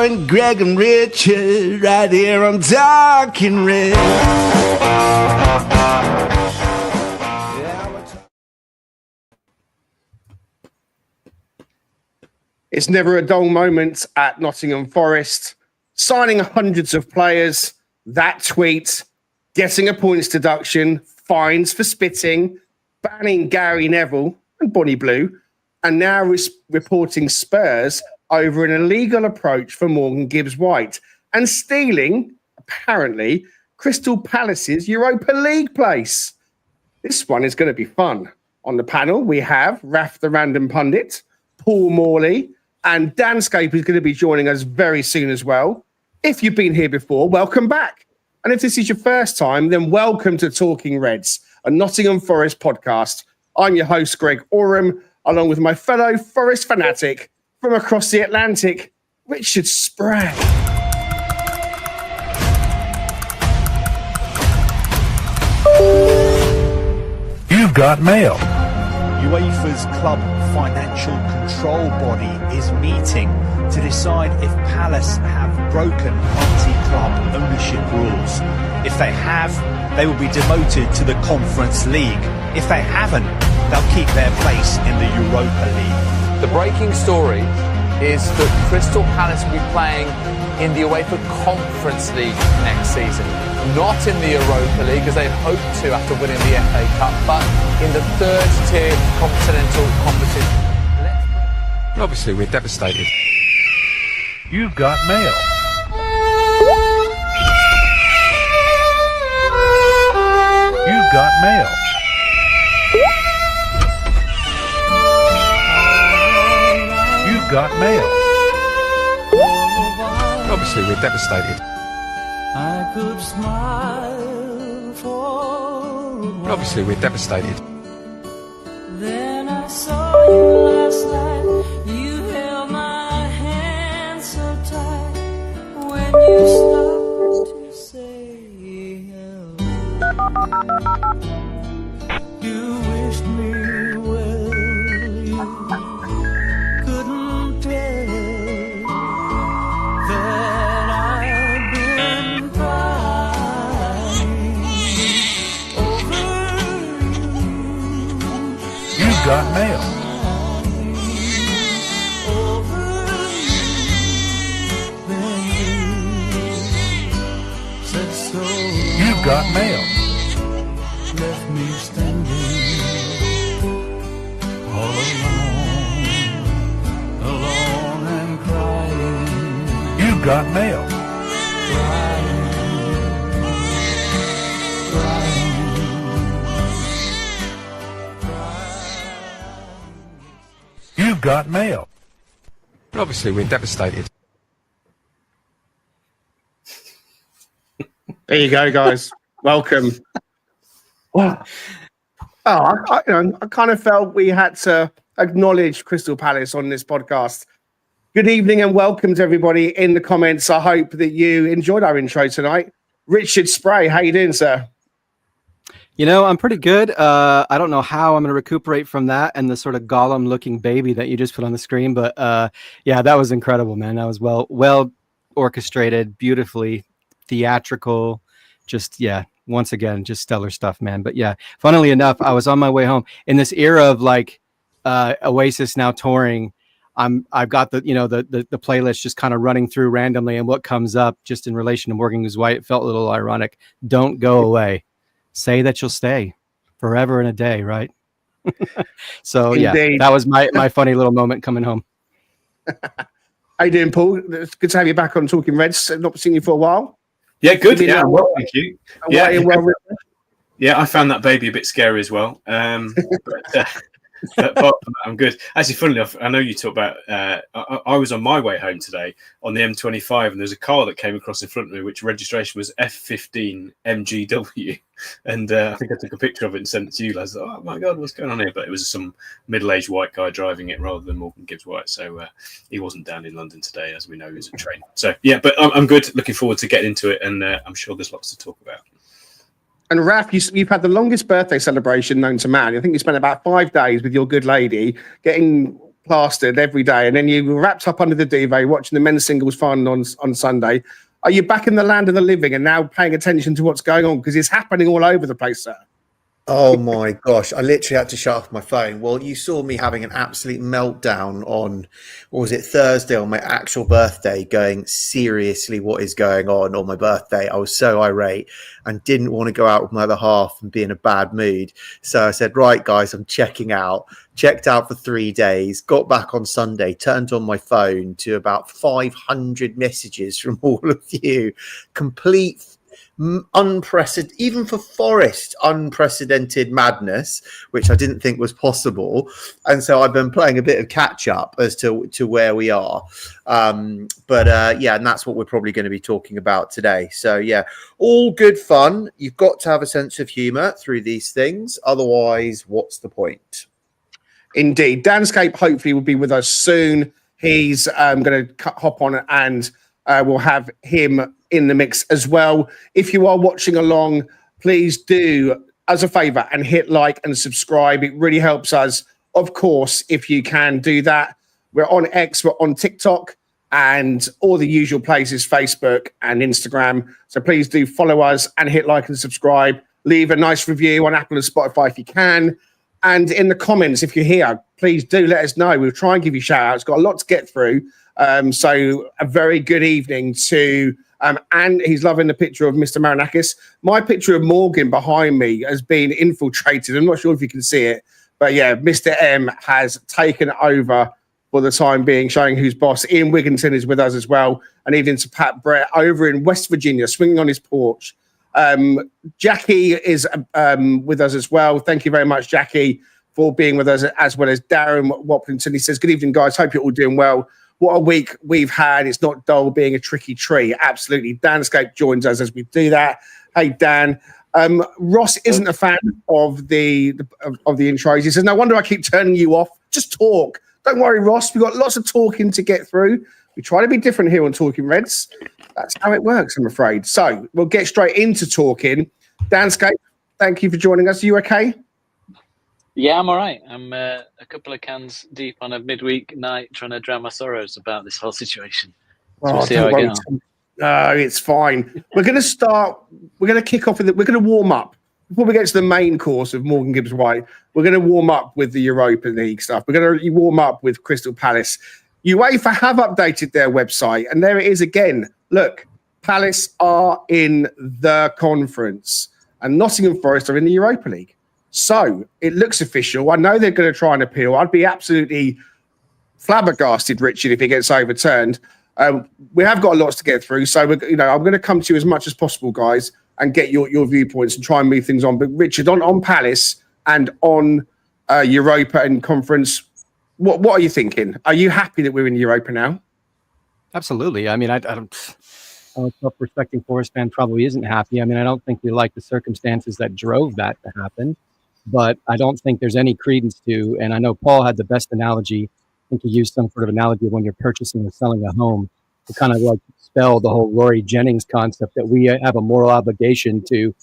join Greg and Richard right here on Talking Red. It's never a dull moment at Nottingham Forest. Signing hundreds of players, that tweet, getting a points deduction, fines for spitting, banning Gary Nevile and Bonnie Blue, and now reporting Spurs over an illegal approach for Morgan Gibbs-White and stealing, apparently, Crystal Palace's Europa League place. This one is going to be fun. On the panel, we have Raf The Random Pundit, Paul Morley, and Danscape is going to be joining us very soon as well. If you've been here before, welcome back. And if this is your first time, then welcome to Talking Reds, a Nottingham Forest podcast. I'm your host, Greg Oram, along with my fellow Forest fanatic from across the Atlantic, Richard Spray. You've got mail. UEFA's club financial control body is meeting to decide if Palace have broken anti-club ownership rules. If they have, they will be demoted to the Conference League. If they haven't, they'll keep their place in the Europa League. The breaking story is that Crystal Palace will be playing in the UEFA Conference League next season. Not in the Europa League, as they'd hoped to after winning the FA Cup, but in the third-tier continental competition. Obviously, we're devastated. You've got mail. You've got mail. You've got mail. Obviously, we're devastated. I could smile for Obviously, we're devastated. Then I saw you last night. You held my hand so tight. When you stopped to say hello, you wished me well. You couldn't tell that I'd been crying over you. You've got mail. You've got mail. Left me standing all alone and crying. You've got mail. You've got mail. Obviously, we're devastated. There you go, guys. Welcome. Wow. I kind of felt we had to acknowledge Crystal Palace on this podcast. Good evening and welcome to everybody in the comments. I hope that you enjoyed our intro tonight. Richard Spray, how you doing, sir? You know, I'm pretty good. I don't know how I'm going to recuperate from that and the sort of Gollum-looking baby that you just put on the screen, but yeah, that was incredible, man. That was well orchestrated, beautifully theatrical. Just once again, just stellar stuff, man. But yeah, funnily enough, I was on my way home in this era of like Oasis now touring. I've got the playlist just kind of running through randomly, and what comes up just in relation to Morgan Gibbs-White, it felt a little ironic. Don't go away. Say that you'll stay forever and a day, right? So Indeed. Yeah, that was my funny little moment coming home. How you doing, Paul? It's good to have you back on Talking Reds. I've not seen you for a while. Yeah, good. Yeah, well, thank you. Yeah, I found that baby a bit scary as well. But apart from that, I'm good. Actually, funnily enough, I know you talk about. I was on my way home today on the M25, and there's a car that came across in front of me, which registration was F15 MGW, and I think I took a picture of it and sent it to you. I was like, oh my god, what's going on here? But it was some middle-aged white guy driving it rather than Morgan Gibbs-White. So he wasn't down in London today, as we know, he was a train. So yeah, but I'm good. Looking forward to getting into it, and I'm sure there's lots to talk about. And Raf, you've had the longest birthday celebration known to man. I think you spent about 5 days with your good lady getting plastered every day, and then you were wrapped up under the duvet watching the men's singles final on Sunday. Are you back in the land of the living and now paying attention to what's going on? Because it's happening all over the place, sir. Oh my gosh, I literally had to shut off my phone. Well, you saw me having an absolute meltdown on, what was it, Thursday on my actual birthday, going, seriously, what is going on my birthday? I was so irate and didn't want to go out with my other half and be in a bad mood. So I said, right, guys, I'm checking out. Checked out for 3 days, got back on Sunday, turned on my phone to about 500 messages from all of you. Complete unprecedented, even for Forest, unprecedented madness, which I didn't think was possible. And so I've been playing a bit of catch up as to where we are. Yeah, and that's what we're probably going to be talking about today. So yeah, all good fun. You've got to have a sense of humor through these things. Otherwise, what's the point? Indeed. Danscape hopefully will be with us soon. He's going to hop on and we'll have him in the mix as well. If you are watching along, please do us a favor and hit like and subscribe. It really helps us, of course, if you can do that. We're on X, we're on TikTok, and all the usual places, Facebook and Instagram. So please do follow us and hit like and subscribe. Leave a nice review on Apple and Spotify if you can. And in the comments, if you're here, please do let us know. We'll try and give you shout outs. Got a lot to get through. So a very good evening to, and he's loving the picture of Mr. Marinakis. My picture of Morgan behind me has been infiltrated. I'm not sure if you can see it, but yeah, Mr. M has taken over for the time being, showing who's boss. Ian Wigginton is with us as well. And even to Pat Brett over in West Virginia, swinging on his porch. Jackie is with us as well. Thank you very much, Jackie, for being with us, as well as Darren Waplington. He says, good evening, guys. Hope you're all doing well. What a week we've had. It's not dull being a tricky tree. Absolutely. Danscape joins us as we do that. Hey, Dan. Ross isn't a fan of the intros. He says, no wonder I keep turning you off. Just talk. Don't worry, Ross. We've got lots of talking to get through. We try to be different here on Talking Reds. That's how it works, I'm afraid. So we'll get straight into talking. Danscape, thank you for joining us. Are you okay? Yeah, I'm all right. I'm a couple of cans deep on a midweek night trying to drown my sorrows about this whole situation. So we'll see how I get on. It's fine. We're going to start. We're going to kick off with it. We're going to warm up. Before we get to the main course of Morgan Gibbs-White, we're going to warm up with the Europa League stuff. We're going to warm up with Crystal Palace. UEFA have updated their website, and there it is again. Look, Palace are in the conference, and Nottingham Forest are in the Europa League. So it looks official. I know they're going to try and appeal. I'd be absolutely flabbergasted, Richard, if it gets overturned. We have got lots to get through, so I'm going to come to you as much as possible, guys, and get your viewpoints and try and move things on. But Richard, on Palace and on Europa and conference, what are you thinking? Are you happy that we're in Europa now? Absolutely. I mean, I don't. A self-respecting Forest fan probably isn't happy. I mean, I don't think we like the circumstances that drove that to happen, but I don't think there's any credence to. And I know Paul had the best analogy. I think he used some sort of analogy when you're purchasing or selling a home to kind of like spell the whole Rory Jennings concept that we have a moral obligation to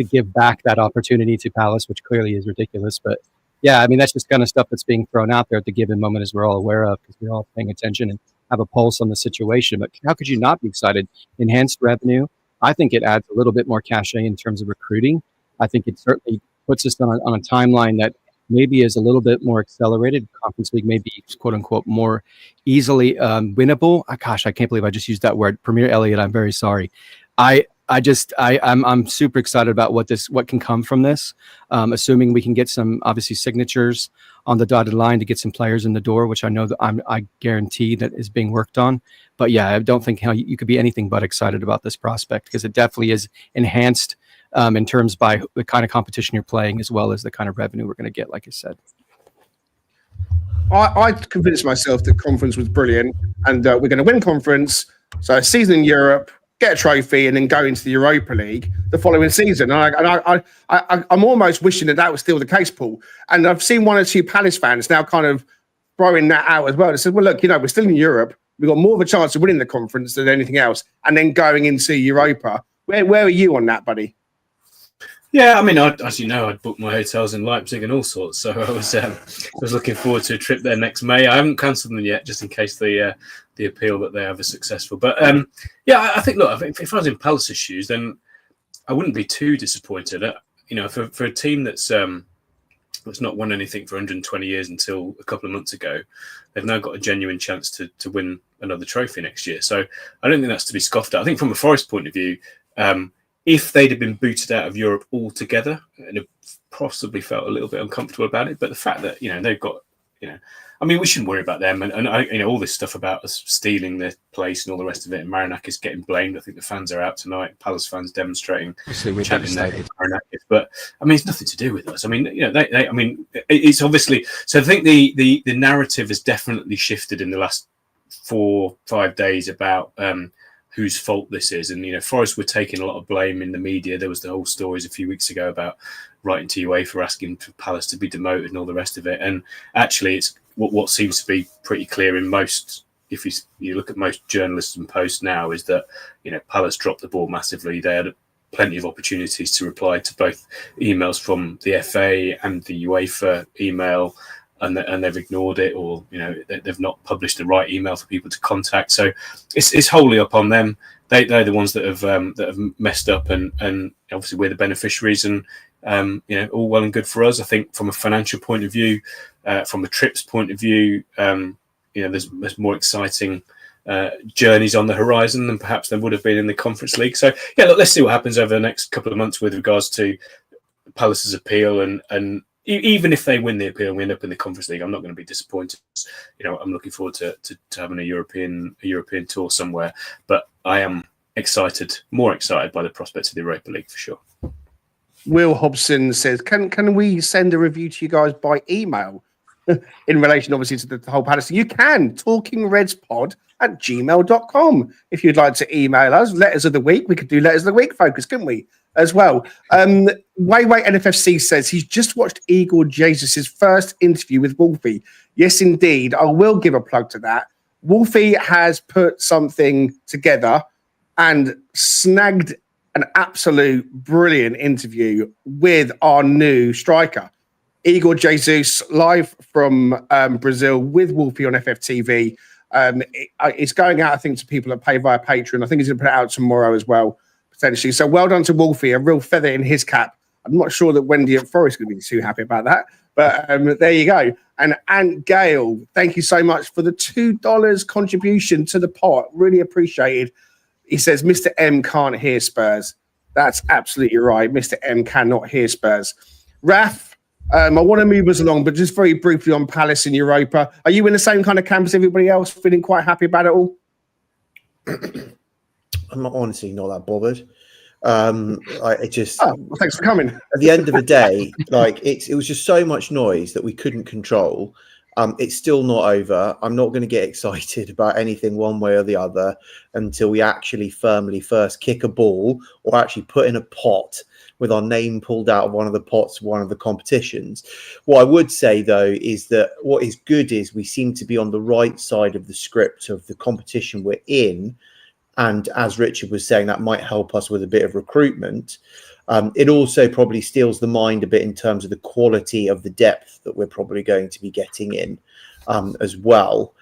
give back that opportunity to Palace, which clearly is ridiculous. But yeah, I mean, that's just kind of stuff that's being thrown out there at the given moment, as we're all aware of, because we're all paying attention and have a pulse on the situation. But how could you not be excited? Enhanced revenue. I think it adds a little bit more cachet in terms of recruiting. I think it certainly puts us on a timeline that maybe is a little bit more accelerated. Conference League may be, quote unquote, more easily winnable. Gosh, I can't believe I just used that word. Premier Elliott, I'm very sorry. I'm super excited about what can come from this, assuming we can get some obviously signatures on the dotted line to get some players in the door, which I know that I guarantee that is being worked on. But yeah, I don't think how you could be anything but excited about this prospect, because it definitely is enhanced in terms by the kind of competition you're playing, as well as the kind of revenue we're going to get, like I said. I convinced myself that conference was brilliant, and we're going to win conference. So a season in Europe, get a trophy, and then go into the Europa League the following season. And I'm almost wishing that was still the case, Paul. And I've seen one or two Palace fans now kind of throwing that out as well. They said, well, look, we're still in Europe. We've got more of a chance of winning the conference than anything else, and then going into Europa. Where are you on that, buddy? Yeah, I mean, as you know, I'd booked my hotels in Leipzig and all sorts, so I was looking forward to a trip there next May. I haven't cancelled them yet, just in case the appeal that they have is successful. But yeah, I think, look, if I was in Palace's shoes, then I wouldn't be too disappointed. You know, for a team that's not won anything for 120 years until a couple of months ago, they've now got a genuine chance to win another trophy next year. So I don't think that's to be scoffed at. I think from a Forest point of view, if they'd have been booted out of Europe altogether, and have possibly felt a little bit uncomfortable about it, but the fact that, you know, they've got, you know, I mean, we shouldn't worry about them, and you know, all this stuff about us stealing their place and all the rest of it, and Marinakis getting blamed. I think the fans are out tonight, Palace fans demonstrating, We're devastated. Marinakis, but I mean, it's nothing to do with us. I mean, you know, I mean, it's obviously. So I think the narrative has definitely shifted in the last 4-5 days about whose fault this is. And, you know, Forest were taking a lot of blame in the media. There was the whole stories a few weeks ago about writing to UEFA asking for Palace to be demoted and all the rest of it. And actually, it's what seems to be pretty clear in most, if you look at most journalists and posts now, is that, you know, Palace dropped the ball massively. They had plenty of opportunities to reply to both emails from the FA and the UEFA email, and they've ignored it, or, you know, they've not published the right email for people to contact. So it's wholly up on them. They're the ones that have messed up, and obviously we're the beneficiaries. And you know, all well and good for us. I think from a financial point of view, from a trips point of view, you know, there's more exciting journeys on the horizon than perhaps there would have been in the Conference League. So yeah, look, let's see what happens over the next couple of months with regards to Palace's appeal, and even if they win the appeal and we end up in the Conference League, I'm not going to be disappointed. You know, I'm looking forward to having a European tour somewhere. But I am more excited by the prospects of the Europa League for sure. Will Hobson says, can we send a review to you guys by email in relation, obviously, to the whole Palace? You can, talkingredspod@gmail.com. If you'd like to email us, letters of the week, we could do letters of the week focus, couldn't we, as well? Way NFFC says he's just watched Igor Jesus' first interview with Wolfie. Yes, indeed. I will give a plug to that. Wolfie has put something together and snagged an absolute brilliant interview with our new striker, Igor Jesus, live from Brazil with Wolfie on FFTV. It's going out, I think, to people that pay via Patreon. I think he's going to put it out tomorrow as well, potentially. So well done to Wolfie, a real feather in his cap. I'm not sure that Wendy at Forest is going to be too happy about that, but there you go. And Ant Gale, thank you so much for the $2 contribution to the pot. Really appreciated. He says, Mr. M can't hear Spurs. That's absolutely right. Mr. M cannot hear Spurs. Raf, I want to move us along, but just very briefly on Palace in Europa. Are you in the same kind of camp as everybody else, feeling quite happy about it all? I'm honestly not that bothered. Thanks for coming. At the end of the day, like it was just so much noise that we couldn't control. It's still not over. I'm not going to get excited about anything one way or the other until we actually firmly first kick a ball or actually put in a pot with our name pulled out of one of the pots, one of the competitions. What I would say, though, is that what is good is we seem to be on the right side of the script of the competition we're in. And as Richard was saying, that might help us with a bit of recruitment. It also probably steals the mind a bit in terms of the quality of the depth that we're probably going to be getting in as well.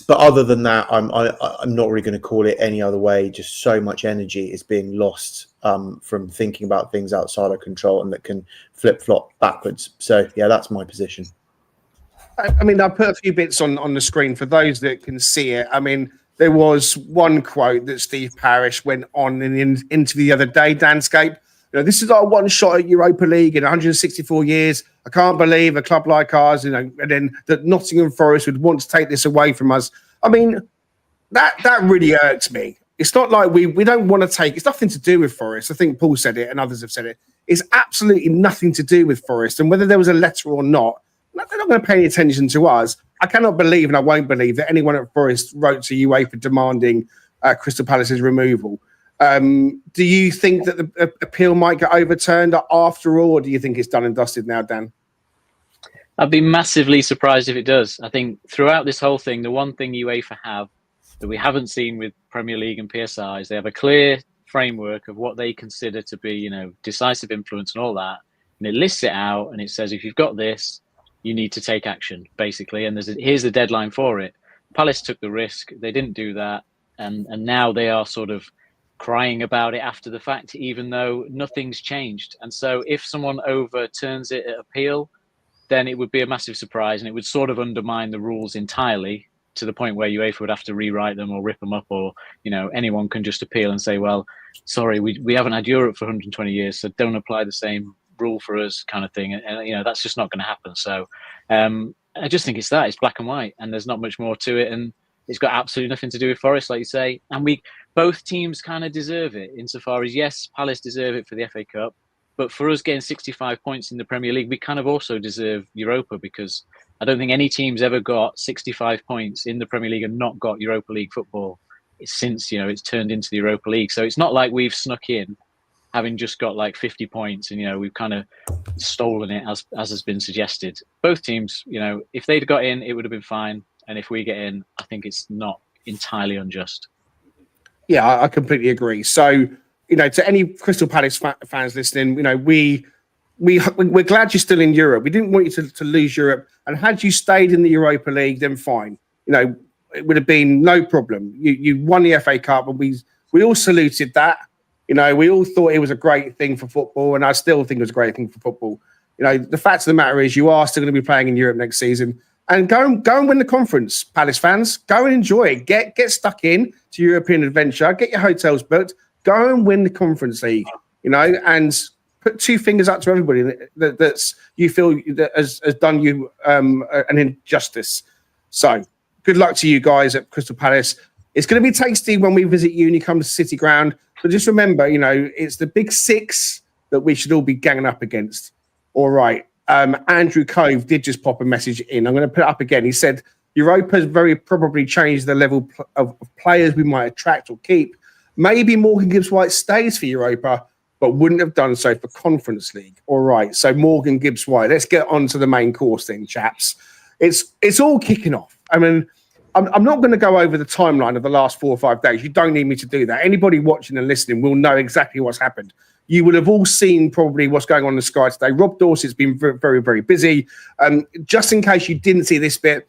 But other than that, I'm not really going to call it any other way. Just so much energy is being lost from thinking about things outside our control and that can flip-flop backwards. So, yeah, that's my position. I mean, I put a few bits on the screen for those that can see it. I mean, there was one quote that Steve Parish went on in the interview the other day, Danscape. You know, this is our one shot at Europa League in 164 years. I can't believe a club like ours, you know, and then that Nottingham Forest would want to take this away from us. I mean, that really irks me. It's not like we don't want to take. It's nothing to do with Forest. I think Paul said it and others have said it. It's absolutely nothing to do with Forest. And whether there was a letter or not, they're not going to pay any attention to us. I cannot believe, and I won't believe, that anyone at Forest wrote to UEFA demanding Crystal Palace's removal. Do you think that the appeal might get overturned after all, or do you think it's done and dusted now, Dan? I'd be massively surprised if it does. I think throughout this whole thing, the one thing UEFA have that we haven't seen with Premier League and PSI is they have a clear framework of what they consider to be, you know, decisive influence and all that, and it lists it out and it says if you've got this, you need to take action, basically. And here's the deadline for it. Palace took the risk; they didn't do that, and now they are sort of crying about it after the fact, even though nothing's changed. And so, if someone overturns it at appeal, then it would be a massive surprise, and it would sort of undermine the rules entirely, to the point where UEFA would have to rewrite them or rip them up, or, you know, anyone can just appeal and say, well, sorry, we haven't had Europe for 120 years, so don't apply the same rule for us, kind of thing. And you know, that's just not going to happen. So I just think it's black and white, and there's not much more to it, and it's got absolutely nothing to do with Forest, like you say. And both teams kind of deserve it, insofar as, yes, Palace deserve it for the FA Cup, but for us getting 65 points in the Premier League, we kind of also deserve Europa, because I don't think any team's ever got 65 points in the Premier League and not got Europa League football since, you know, it's turned into the Europa League. So it's not like we've snuck in having just got like 50 points and, you know, we've kind of stolen it as has been suggested. Both teams, you know, if they'd got in, it would have been fine. And if we get in, I think it's not entirely unjust. Yeah, I completely agree. So, you know, to any Crystal Palace fans listening, you know, we're glad you're still in Europe. We didn't want you to lose Europe. And had you stayed in the Europa League, then fine. You know, it would have been no problem. You won the FA Cup, and we all saluted that. You know, we all thought it was a great thing for football, and I still think it was a great thing for football. You know, the fact of the matter is, you are still going to be playing in Europe next season. And go and win the conference, Palace fans. Go and enjoy it. Get stuck in to European adventure. Get your hotels booked. Go and win the Conference League. You know, and put two fingers up to everybody that's you feel that has done you an injustice. So good luck to you guys at Crystal Palace. It's going to be tasty when we visit you and you come to City Ground. But just remember, you know, it's the big six that we should all be ganging up against. All right. Andrew Cove did just pop a message in. I'm going to put it up again. He said, Europa has very probably changed the level of players we might attract or keep. Maybe Morgan Gibbs-White stays for Europa, but wouldn't have done so for Conference League. All right. So Morgan Gibbs-White, let's get on to the main course then, chaps. It's all kicking off. I mean, I'm not going to go over the timeline of the last 4 or 5 days. You don't need me to do that. Anybody watching and listening will know exactly what's happened. You will have all seen probably what's going on in the Sky today. Rob Dorset's been very, very, very busy. Just in case you didn't see this bit,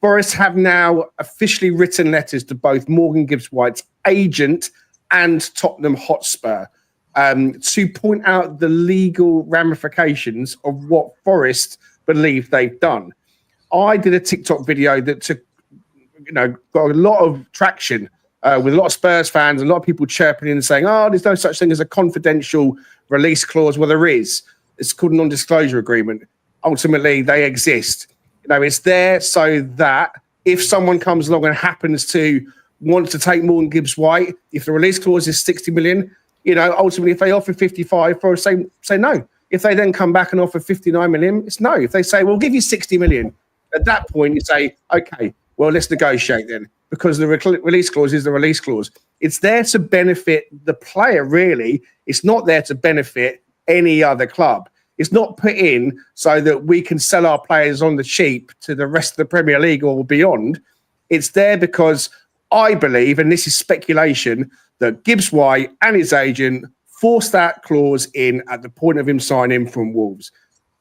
Forest have now officially written letters to both Morgan Gibbs-White's agent and Tottenham Hotspur to point out the legal ramifications of what Forest believe they've done. I did a TikTok video that got a lot of traction with a lot of Spurs fans, a lot of people chirping in and saying, oh, there's no such thing as a confidential release clause. Well, there is. It's called a non-disclosure agreement. Ultimately, they exist. You know, it's there so that if someone comes along and happens to want to take Morgan Gibbs-White, if the release clause is 60 million, you know, ultimately, if they offer 55, Forest say no. If they then come back and offer 59 million, it's no. If they say, we'll give you 60 million, at that point, you say, okay, well, let's negotiate then, because the release clause is the release clause. It's there to benefit the player, really. It's not there to benefit any other club. It's not put in so that we can sell our players on the cheap to the rest of the Premier League or beyond. It's there because I believe, and this is speculation, that Gibbs-White and his agent forced that clause in at the point of him signing from Wolves.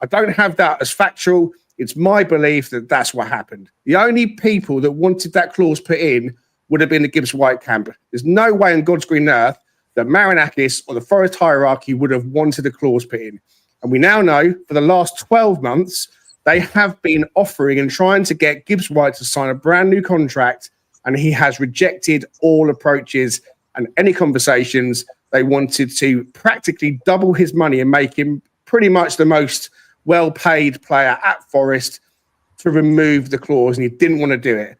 I don't have that as factual. It's my belief that that's what happened. The only people that wanted that clause put in would have been the Gibbs-White camp. There's no way on God's green earth that Marinakis or the Forest hierarchy would have wanted a clause put in. And we now know for the last 12 months, they have been offering and trying to get Gibbs-White to sign a brand new contract, and he has rejected all approaches and any conversations. They wanted to practically double his money and make him pretty much the most well-paid player at Forest to remove the clause, and he didn't want to do it.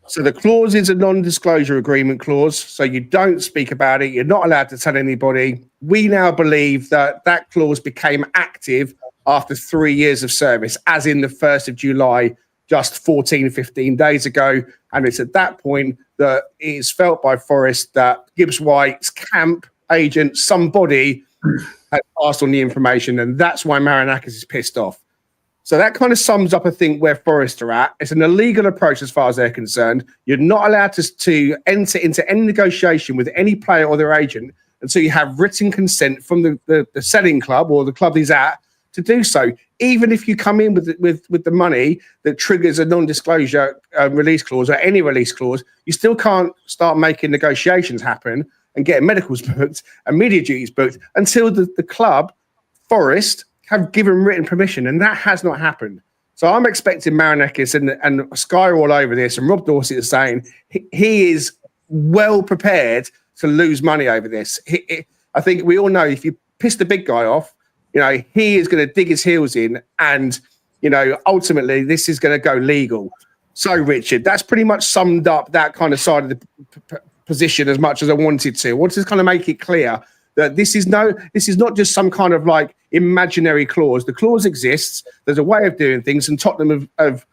So the clause is a non-disclosure agreement clause, so you don't speak about it. You're not allowed to tell anybody. We now believe that that clause became active after 3 years of service, as in the 1st of July, just 14, 15 days ago. And it's at that point that it is felt by Forest that Gibbs-White's camp agent, somebody, had passed on the information, and that's why Marinakis is pissed off. So that kind of sums up, I think, where Forest are at. It's an illegal approach as far as they're concerned. You're not allowed to enter into any negotiation with any player or their agent until you have written consent from the selling club or the club he's at to do so. Even if you come in with the money that triggers a non-disclosure release clause or any release clause, you still can't start making negotiations happen and getting medicals booked and media duties booked until the club, Forest, have given written permission, and that has not happened. So I'm expecting Marinakis and Sky are all over this, and Rob Dorsey is saying he is well prepared to lose money over this. I think we all know if you piss the big guy off, he is going to dig his heels in, and ultimately this is going to go legal. So Richard, that's pretty much summed up that kind of side of the position as much as I wanted to. I wanted to kind of make it clear that this is not just some kind of like imaginary clause. The clause exists. There's a way of doing things, and Tottenham they've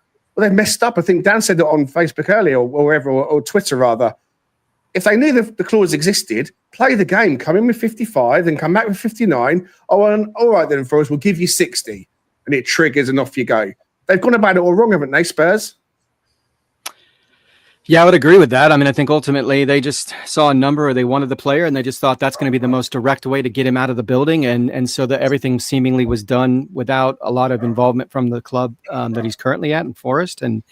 messed up. I think Dan said it on Facebook earlier, or wherever, or Twitter rather. If they knew the clause existed, play the game. Come in with 55, then come back with 59. Oh, and all right then, Forest, we'll give you 60, and it triggers, and off you go. They've gone about it all wrong, haven't they, Spurs? Yeah, I would agree with that. I mean, I think ultimately they just saw a number, or they wanted the player, and they just thought that's going to be the most direct way to get him out of the building. And so that everything seemingly was done without a lot of involvement from the club that he's currently at in Forest. And,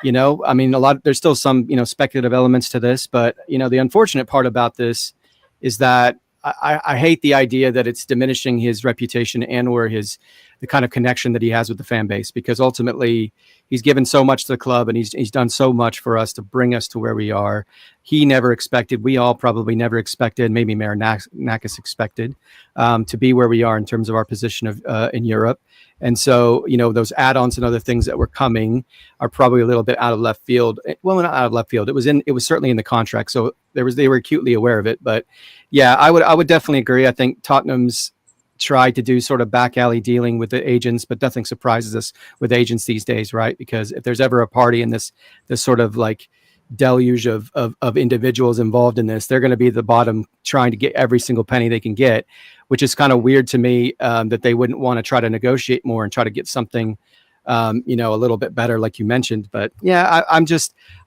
I mean, there's still some, speculative elements to this, but, the unfortunate part about this is that I hate the idea that it's diminishing his reputation and or the kind of connection that he has with the fan base, because ultimately he's given so much to the club and he's done so much for us to bring us to where we are. He never expected, we all probably never expected, maybe Marinakis expected, to be where we are in terms of our position in Europe. And so, those add-ons and other things that were coming are probably a little bit out of left field. Well, not out of left field. It was certainly in the contract. So they were acutely aware of it. But yeah, I would definitely agree. I think Tottenham's tried to do sort of back alley dealing with the agents, but nothing surprises us with agents these days, right? Because if there's ever a party in this sort of like deluge of individuals involved in this, they're going to be at the bottom trying to get every single penny they can get, which is kind of weird to me, that they wouldn't want to try to negotiate more and try to get something, a little bit better, like you mentioned. But yeah, I'm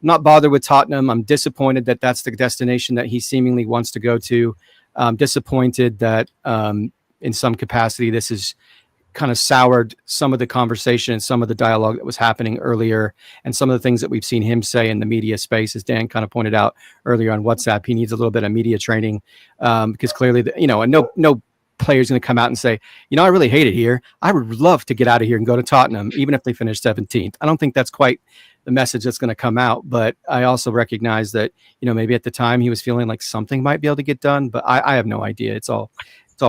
not bothered with Tottenham. I'm disappointed that that's the destination that he seemingly wants to go to. I'm disappointed that, in some capacity, this has kind of soured some of the conversation and some of the dialogue that was happening earlier, and some of the things that we've seen him say in the media space, as Dan kind of pointed out earlier on WhatsApp. He needs a little bit of media training, because clearly, and no player's going to come out and say, I really hate it here. I would love to get out of here and go to Tottenham, even if they finish 17th. I don't think that's quite the message that's going to come out, but I also recognize that, maybe at the time he was feeling like something might be able to get done, but I have no idea. It's all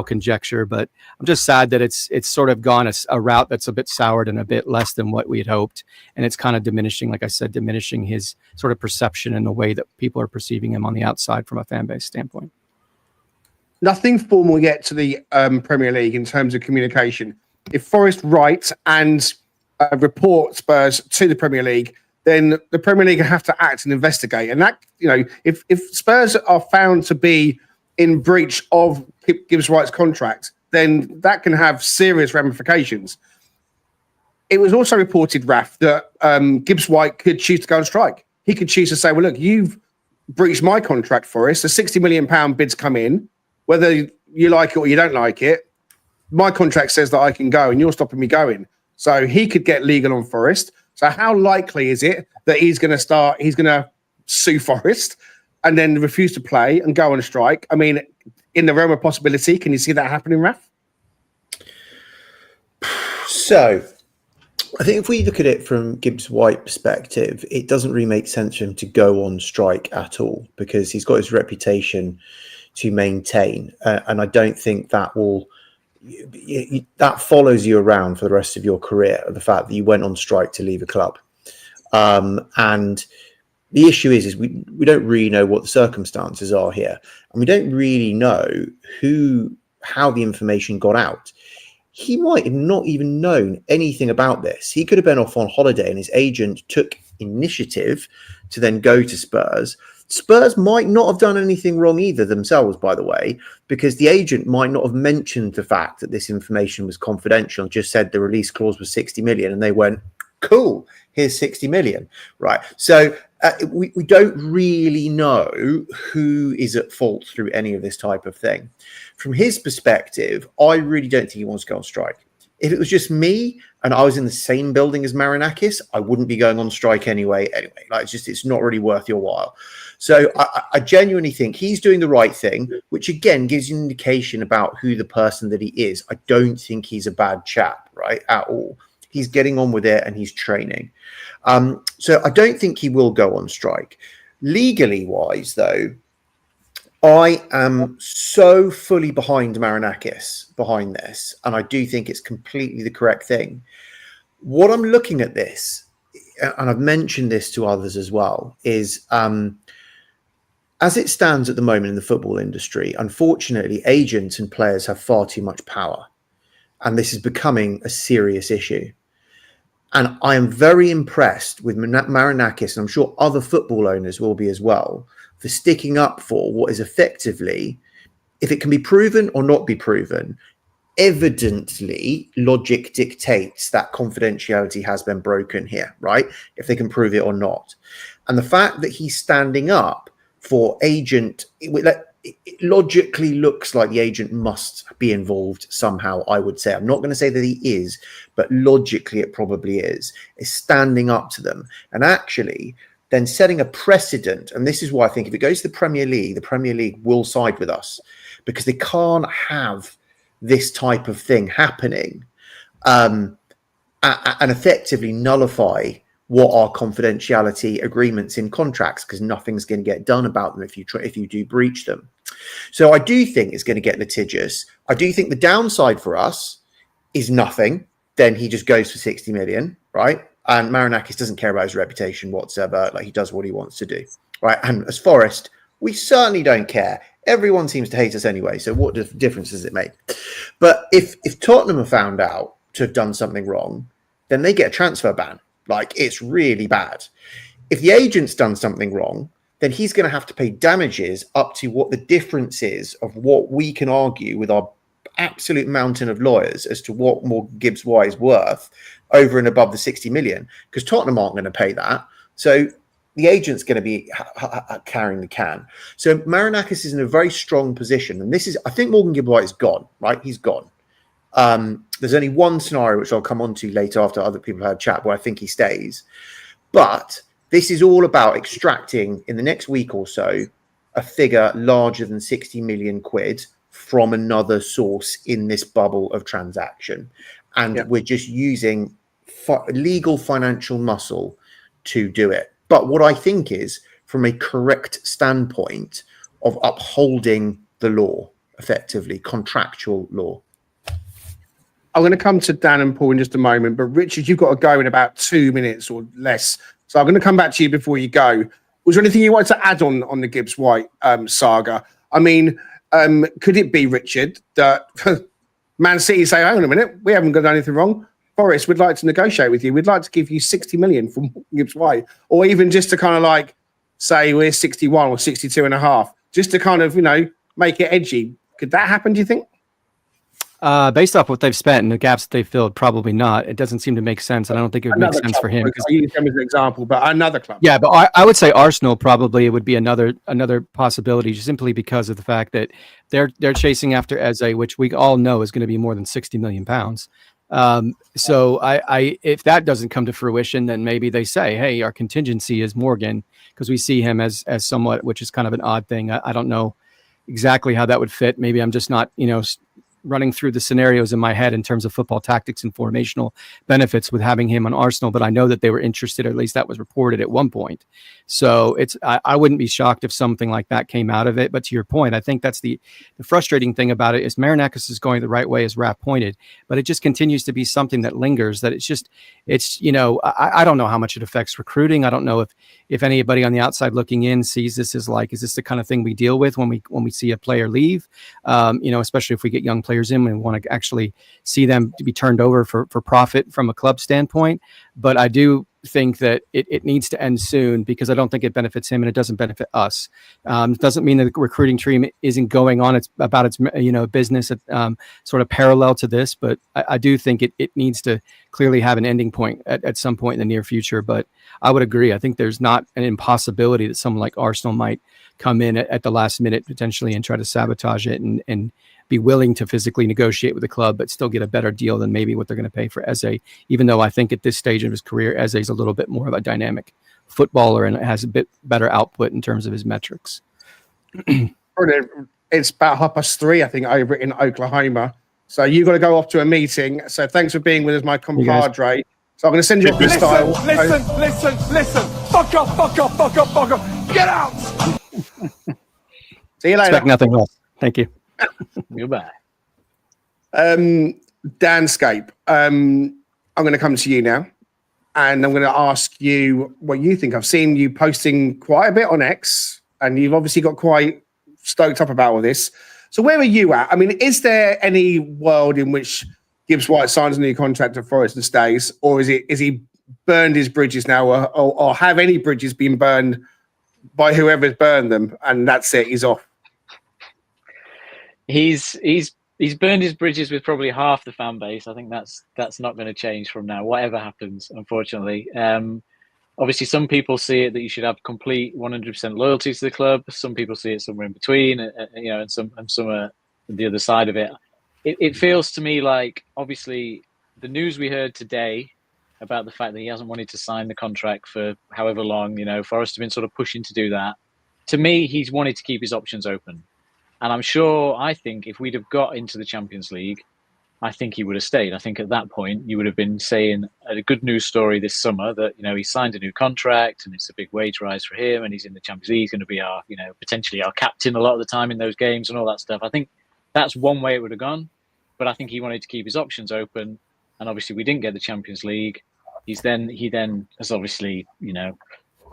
conjecture, but I'm just sad that it's sort of gone a route that's a bit soured and a bit less than what we had hoped. And it's kind of diminishing, like I said, diminishing his sort of perception and the way that people are perceiving him on the outside from a fan base standpoint. Nothing formal yet to the Premier League in terms of communication. If Forest write and report Spurs to the Premier League, then the Premier League have to act and investigate. And that, if Spurs are found to be in breach of Gibbs-White's contract, then that can have serious ramifications. It was also reported, Raf, that Gibbs-White could choose to go on strike. He could choose to say, well, look, you've breached my contract for us. The £60 million bids come in. Whether you like it or you don't like it, my contract says that I can go and you're stopping me going. So he could get legal on Forest. So how likely is it that he's going to sue Forest and then refuse to play and go on a strike? I mean, in the realm of possibility, can you see that happening, Raf? So I think if we look at it from Gibbs-White perspective, it doesn't really make sense for him to go on strike at all, because he's got his reputation to maintain. And I don't think that that follows you around for the rest of your career, the fact that you went on strike to leave a club. And the issue is we don't really know what the circumstances are here. And we don't really know how the information got out. He might have not even known anything about this. He could have been off on holiday and his agent took initiative to then go to Spurs. Spurs might not have done anything wrong either themselves, by the way, because the agent might not have mentioned the fact that this information was confidential and just said the release clause was 60 million. And they went, Cool. Here's 60 million. Right. So we don't really know who is at fault through any of this type of thing. From his perspective, I really don't think he wants to go on strike. If it was just me and I was in the same building as Marinakis, I wouldn't be going on strike anyway. Like, it's not really worth your while. So I genuinely think he's doing the right thing, which again gives you an indication about who the person that he is. I don't think he's a bad chap, right, at all. He's getting on with it and he's training. So I don't think he will go on strike. Legally wise, though, I am so fully behind Marinakis behind this, and I do think it's completely the correct thing. What I'm looking at this, and I've mentioned this to others as well, is as it stands at the moment in the football industry, unfortunately, agents and players have far too much power, and this is becoming a serious issue. And I am very impressed with Marinakis, and I'm sure other football owners will be as well, for sticking up for what is effectively, if it can be proven or not be proven, evidently logic dictates that confidentiality has been broken here, right? If they can prove it or not. And the fact that he's standing up for agent, it logically looks like the agent must be involved somehow, I would say. I'm not going to say that he is, but logically it probably is standing up to them. And actually then setting a precedent. And this is why I think if it goes to the Premier League will side with us, because they can't have this type of thing happening and effectively nullify what are confidentiality agreements in contracts, because nothing's going to get done about them if you do breach them. So I do think it's going to get litigious. I do think the downside for us is nothing. Then he just goes for 60 million, right? And Marinakis doesn't care about his reputation whatsoever. Like, he does what he wants to do, right? And as Forest, we certainly don't care. Everyone seems to hate us anyway. So what difference does it make? But if Tottenham are found out to have done something wrong, then they get a transfer ban. Like, it's really bad. If the agent's done something wrong, then he's going to have to pay damages up to what the difference is of what we can argue with our absolute mountain of lawyers as to what Morgan Gibbs-White is worth over and above the 60 million, because Tottenham aren't going to pay that. So the agent's going to be carrying the can. So Marinakis is in a very strong position. And this is, I think Morgan Gibbs-White is gone, right? He's gone. There's only one scenario, which I'll come on to later after other people have chat, where I think he stays. But this is all about extracting, in the next week or so, a figure larger than 60 million quid from another source in this bubble of transaction. And we're just using legal financial muscle to do it. But what I think is, from a correct standpoint of upholding the law, effectively, contractual law. I'm going to come to Dan and Paul in just a moment, but Richard, you've got to go in about 2 minutes or less. So I'm going to come back to you before you go. Was there anything you wanted to add on the Gibbs-White saga? I mean, could it be, Richard, that Man City say, hang on a minute, we haven't done anything wrong. Forest, we'd like to negotiate with you. We'd like to give you 60 million from Gibbs-White, or even just to kind of like say we're 61 or 62 and a half, just to kind of, make it edgy. Could that happen, do you think? Based off what they've spent and the gaps that they filled, probably not. It doesn't seem to make sense, and I don't think it would make sense for him. I use them as an example, but another club. Yeah, but I would say Arsenal probably it would be another possibility, just simply because of the fact that they're chasing after Eze, which we all know is going to be more than £60 million. So I if that doesn't come to fruition, then maybe they say, hey, our contingency is Morgan, because we see him as somewhat, which is kind of an odd thing. I don't know exactly how that would fit. Maybe I'm just not, running through the scenarios in my head in terms of football tactics and formational benefits with having him on Arsenal, but I know that they were interested, or at least that was reported at one point. So I wouldn't be shocked if something like that came out of it. But to your point, I think that's the frustrating thing about it is Marinakis is going the right way, as Raf pointed, but it just continues to be something that lingers, that I don't know how much it affects recruiting. I don't know if anybody on the outside looking in sees this as like, is this the kind of thing we deal with when we see a player leave? Especially if we get young players in and want to actually see them to be turned over for profit from a club standpoint. But I do think that it needs to end soon, because I don't think it benefits him and it doesn't benefit us. It doesn't mean that the recruiting team isn't going on. It's about its business sort of parallel to this, but I do think it needs to clearly have an ending point at some point in the near future. But I would agree. I think there's not an impossibility that someone like Arsenal might come in at the last minute potentially and try to sabotage it and be willing to physically negotiate with the club, but still get a better deal than maybe what they're going to pay for Eze, even though I think at this stage of his career, Eze is a little bit more of a dynamic footballer and has a bit better output in terms of his metrics. It's about 3:30, I think, over in Oklahoma. So you've got to go off to a meeting. So thanks for being with us, my compadre. So I'm going to send you off the style. Listen. Fuck off. Get out. See you later. Expect nothing less. Thank you. Goodbye. Danscape. I'm going to come to you now, and I'm going to ask you what you think. I've seen you posting quite a bit on X, and you've obviously got quite stoked up about all this. So where are you at? I mean, is there any world in which Gibbs-White signs a new contract at Forest and stays, or is he burned his bridges now, or have any bridges been burned by whoever's burned them, and that's it, he's off? He's burned his bridges with probably half the fan base. I think that's not going to change from now, whatever happens, unfortunately. Obviously, some people see it that you should have complete 100% loyalty to the club. Some people see it somewhere in between, and some are the other side of it. It feels to me like, obviously, the news we heard today about the fact that he hasn't wanted to sign the contract for however long, Forest have been sort of pushing to do that. To me, he's wanted to keep his options open. And I think if we'd have got into the Champions League, I think he would have stayed. I think at that point, you would have been saying a good news story this summer that, he signed a new contract and it's a big wage rise for him and he's in the Champions League. He's going to be our, potentially our captain a lot of the time in those games and all that stuff. I think that's one way it would have gone. But I think he wanted to keep his options open. And obviously we didn't get the Champions League. He then has obviously,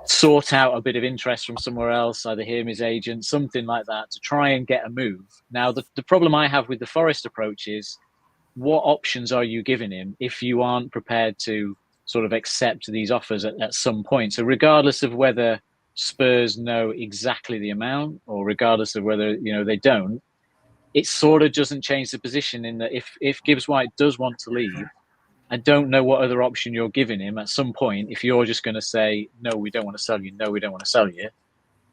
sought out a bit of interest from somewhere else, either him, his agent, something like that, to try and get a move. Now, the problem I have with the Forest approach is, what options are you giving him if you aren't prepared to sort of accept these offers at some point? So regardless of whether Spurs know exactly the amount, or regardless of whether, they don't, it sort of doesn't change the position in that if Gibbs-White does want to leave, I don't know what other option you're giving him at some point. If you're just going to say, no, we don't want to sell you, no, we don't want to sell you,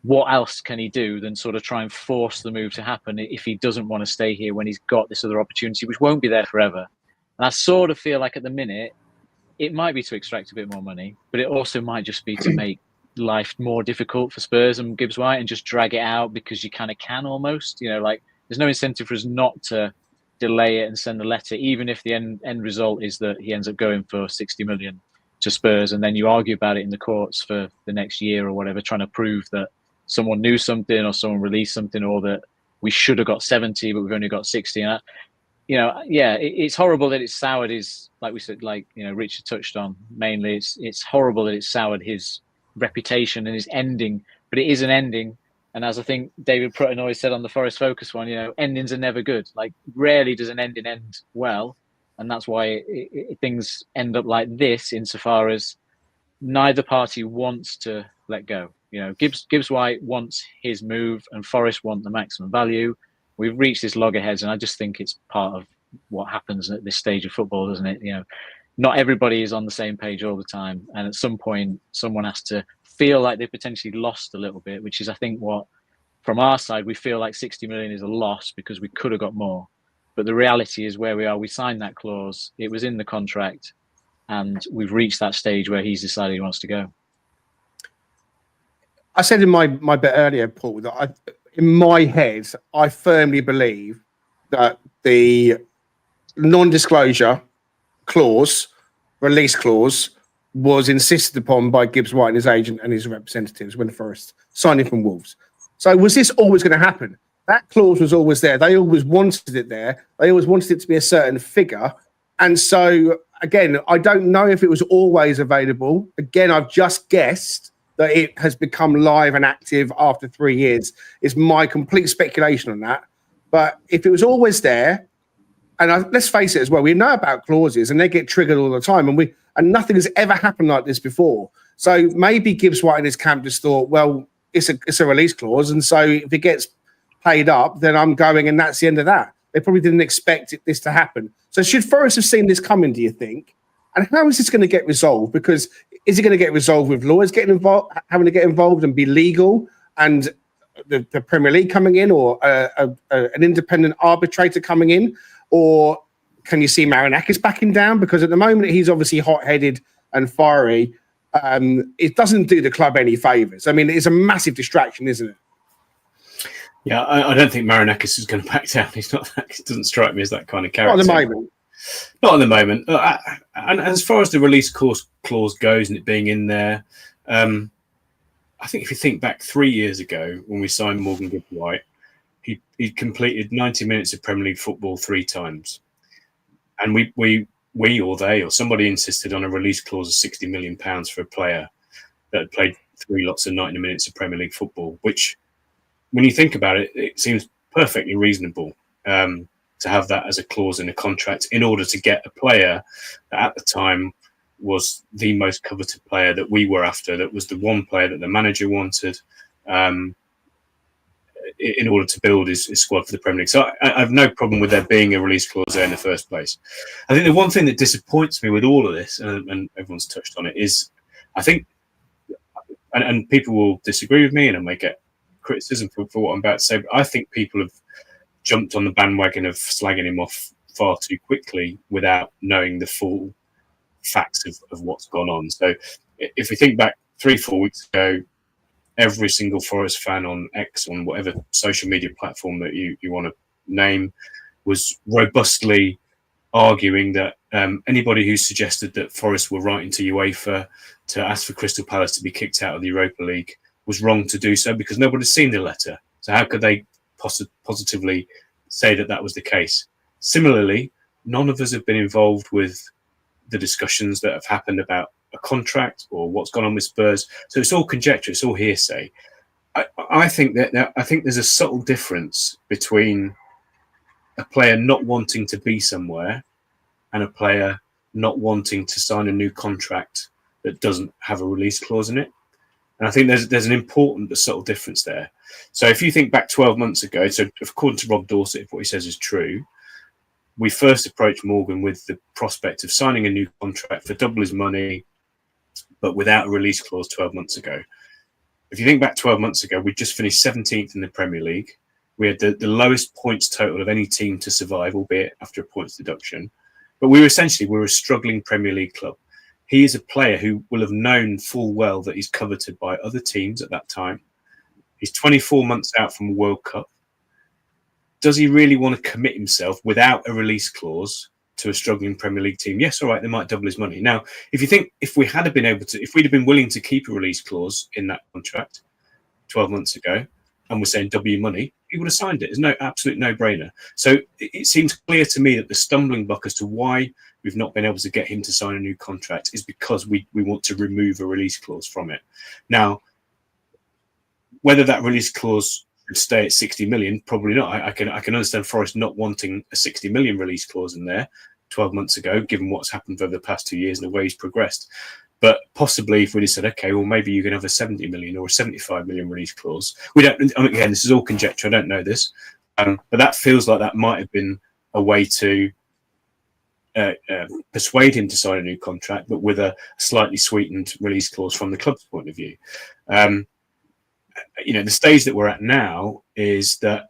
what else can he do than sort of try and force the move to happen if he doesn't want to stay here when he's got this other opportunity, which won't be there forever? And I sort of feel like at the minute, it might be to extract a bit more money, but it also might just be to make life more difficult for Spurs and Gibbs-White and just drag it out because you kind of can almost, there's no incentive for us not to delay it and send a letter, even if the end result is that he ends up going for 60 million to Spurs, and then you argue about it in the courts for the next year or whatever, trying to prove that someone knew something or someone released something, or that we should have got 70 but we've only got 60. And it's horrible that it's soured his, like we said, Richard touched on, mainly it's horrible that it's soured his reputation and his ending, but it is an ending. And as I think David Prutton always said on the Forest Focus one, endings are never good. Like, rarely does an ending end well. And that's why things end up like this, insofar as neither party wants to let go. Gibbs-White wants his move and Forest want the maximum value. We've reached this loggerheads, and I just think it's part of what happens at this stage of football, doesn't it? Not everybody is on the same page all the time. And at some point, someone has to feel like they potentially lost a little bit, which is, I think, what from our side, we feel like 60 million is a loss because we could have got more. But the reality is where we are. We signed that clause. It was in the contract. And we've reached that stage where he's decided he wants to go. I said in my bit earlier, Paul, that in my head, I firmly believe that the non-disclosure clause, release clause, was insisted upon by Gibbs-White and his agent and his representatives when Forest signed him from Wolves. So was this always going to happen? That clause was always there. They always wanted it there. They always wanted it to be a certain figure. And so, again, I don't know if it was always available. Again, I've just guessed that it has become live and active after 3 years. It's my complete speculation on that. But if it was always there, let's face it as well, we know about clauses and they get triggered all the time, and nothing has ever happened like this before. So maybe Gibbs-White and his camp just thought, well, it's a release clause, and so if it gets paid up, then I'm going, and that's the end of that. They probably didn't expect this to happen. So should Forest have seen this coming, do you think? And how is this going to get resolved? Because is it going to get resolved with lawyers getting involved, having to get involved and be legal, and the Premier League coming in, or an independent arbitrator coming in? Or can you see Marinakis backing down? Because at the moment, he's obviously hot-headed and fiery. It doesn't do the club any favours. I mean, it's a massive distraction, isn't it? Yeah, I don't think Marinakis is going to back down. He's not. It doesn't strike me as that kind of character. Not at the moment. Not at the moment. And as far as the release clause goes and it being in there, I think if you think back 3 years ago when we signed Morgan Gibbs-White, he completed 90 minutes of Premier League football 3 times, and we or they or somebody insisted on a release clause of £60 million for a player that had played 3 lots of 90 minutes of Premier League football, which, when you think about it, it seems perfectly reasonable to have that as a clause in a contract in order to get a player that at the time was the most coveted player that we were after, that was the one player that the manager wanted in order to build his squad for the Premier League. So I have no problem with there being a release clause there in the first place. I think the one thing that disappoints me with all of this, and everyone's touched on it, is I think, and people will disagree with me and I may get criticism for what I'm about to say, but I think people have jumped on the bandwagon of slagging him off far too quickly without knowing the full facts of what's gone on. So if we think back 3-4 weeks ago, every single Forest fan on X, on whatever social media platform that you want to name, was robustly arguing that anybody who suggested that Forest were writing to UEFA to ask for Crystal Palace to be kicked out of the Europa League was wrong to do so, because nobody's seen the letter. So how could they positively say that was the case? Similarly, none of us have been involved with the discussions that have happened about a contract or what's gone on with Spurs. So it's all conjecture, it's all hearsay. I think there's a subtle difference between a player not wanting to be somewhere and a player not wanting to sign a new contract that doesn't have a release clause in it. And I think there's an important but subtle difference there. So if you think back 12 months ago, so according to Rob Dorset, if what he says is true, we first approached Morgan with the prospect of signing a new contract for double his money, but without a release clause 12 months ago. If you think back 12 months ago, we just finished 17th in the Premier League. We had the lowest points total of any team to survive, albeit after a points deduction. But we were a struggling Premier League club. He is a player who will have known full well that he's coveted by other teams at that time. He's 24 months out from a World Cup. Does he really want to commit himself without a release clause to a struggling Premier League team? Yes, all right, they might double his money. Now, if we'd have been willing to keep a release clause in that contract 12 months ago, and we're saying double your money, he would have signed it. It's absolute no-brainer. So it seems clear to me that the stumbling block as to why we've not been able to get him to sign a new contract is because we want to remove a release clause from it. Now, whether that release clause should stay at 60 million, probably not. I can understand Forest not wanting a 60 million release clause in there 12 months ago, given what's happened over the past 2 years and the way he's progressed. But possibly if we'd have said, okay, well, maybe you can have a 70 million or a 75 million release clause. We don't, again, this is all conjecture. I don't know this. But that feels like that might have been a way to persuade him to sign a new contract, but with a slightly sweetened release clause from the club's point of view. The stage that we're at now is that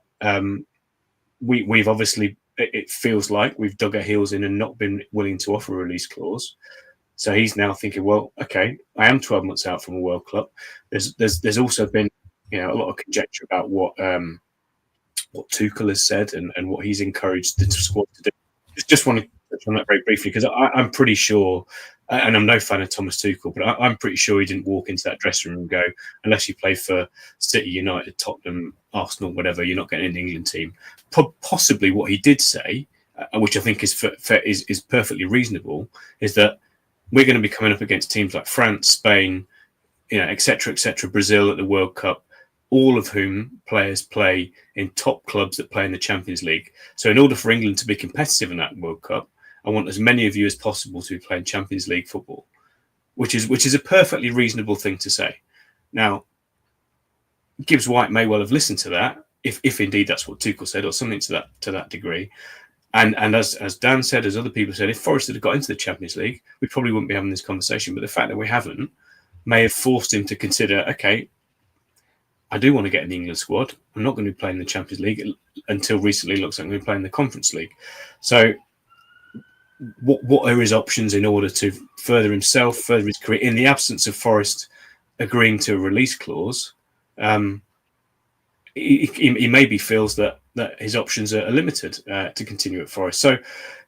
we've obviously, it feels like we've dug our heels in and not been willing to offer a release clause. So he's now thinking, well, okay, I am 12 months out from a World Cup. There's also been, a lot of conjecture about what Tuchel has said and what he's encouraged the squad to do. Just want to touch on that very briefly, because I'm pretty sure, and I'm no fan of Thomas Tuchel, but I'm pretty sure he didn't walk into that dressing room and go, unless you play for City, United, Tottenham, Arsenal, whatever, you're not getting in the England team. Possibly what he did say, which I think is perfectly reasonable, is that we're going to be coming up against teams like France, Spain, et cetera, Brazil at the World Cup. all of whom players play in top clubs that play in the Champions League. So in order for England to be competitive in that World Cup, I want as many of you as possible to be playing Champions League football, which is a perfectly reasonable thing to say. Now, Gibbs-White may well have listened to that, if indeed that's what Tuchel said, or something to that degree. And as Dan said, as other people said, if Forest had got into the Champions League, we probably wouldn't be having this conversation. But the fact that we haven't may have forced him to consider, okay, I do want to get in the England squad. I'm not going to be playing the Champions League. Until recently, it looks like I'm going to be playing the Conference League. So what are his options in order to further himself, further his career, in the absence of Forest agreeing to a release clause? He maybe feels that his options are limited to continue at Forest. So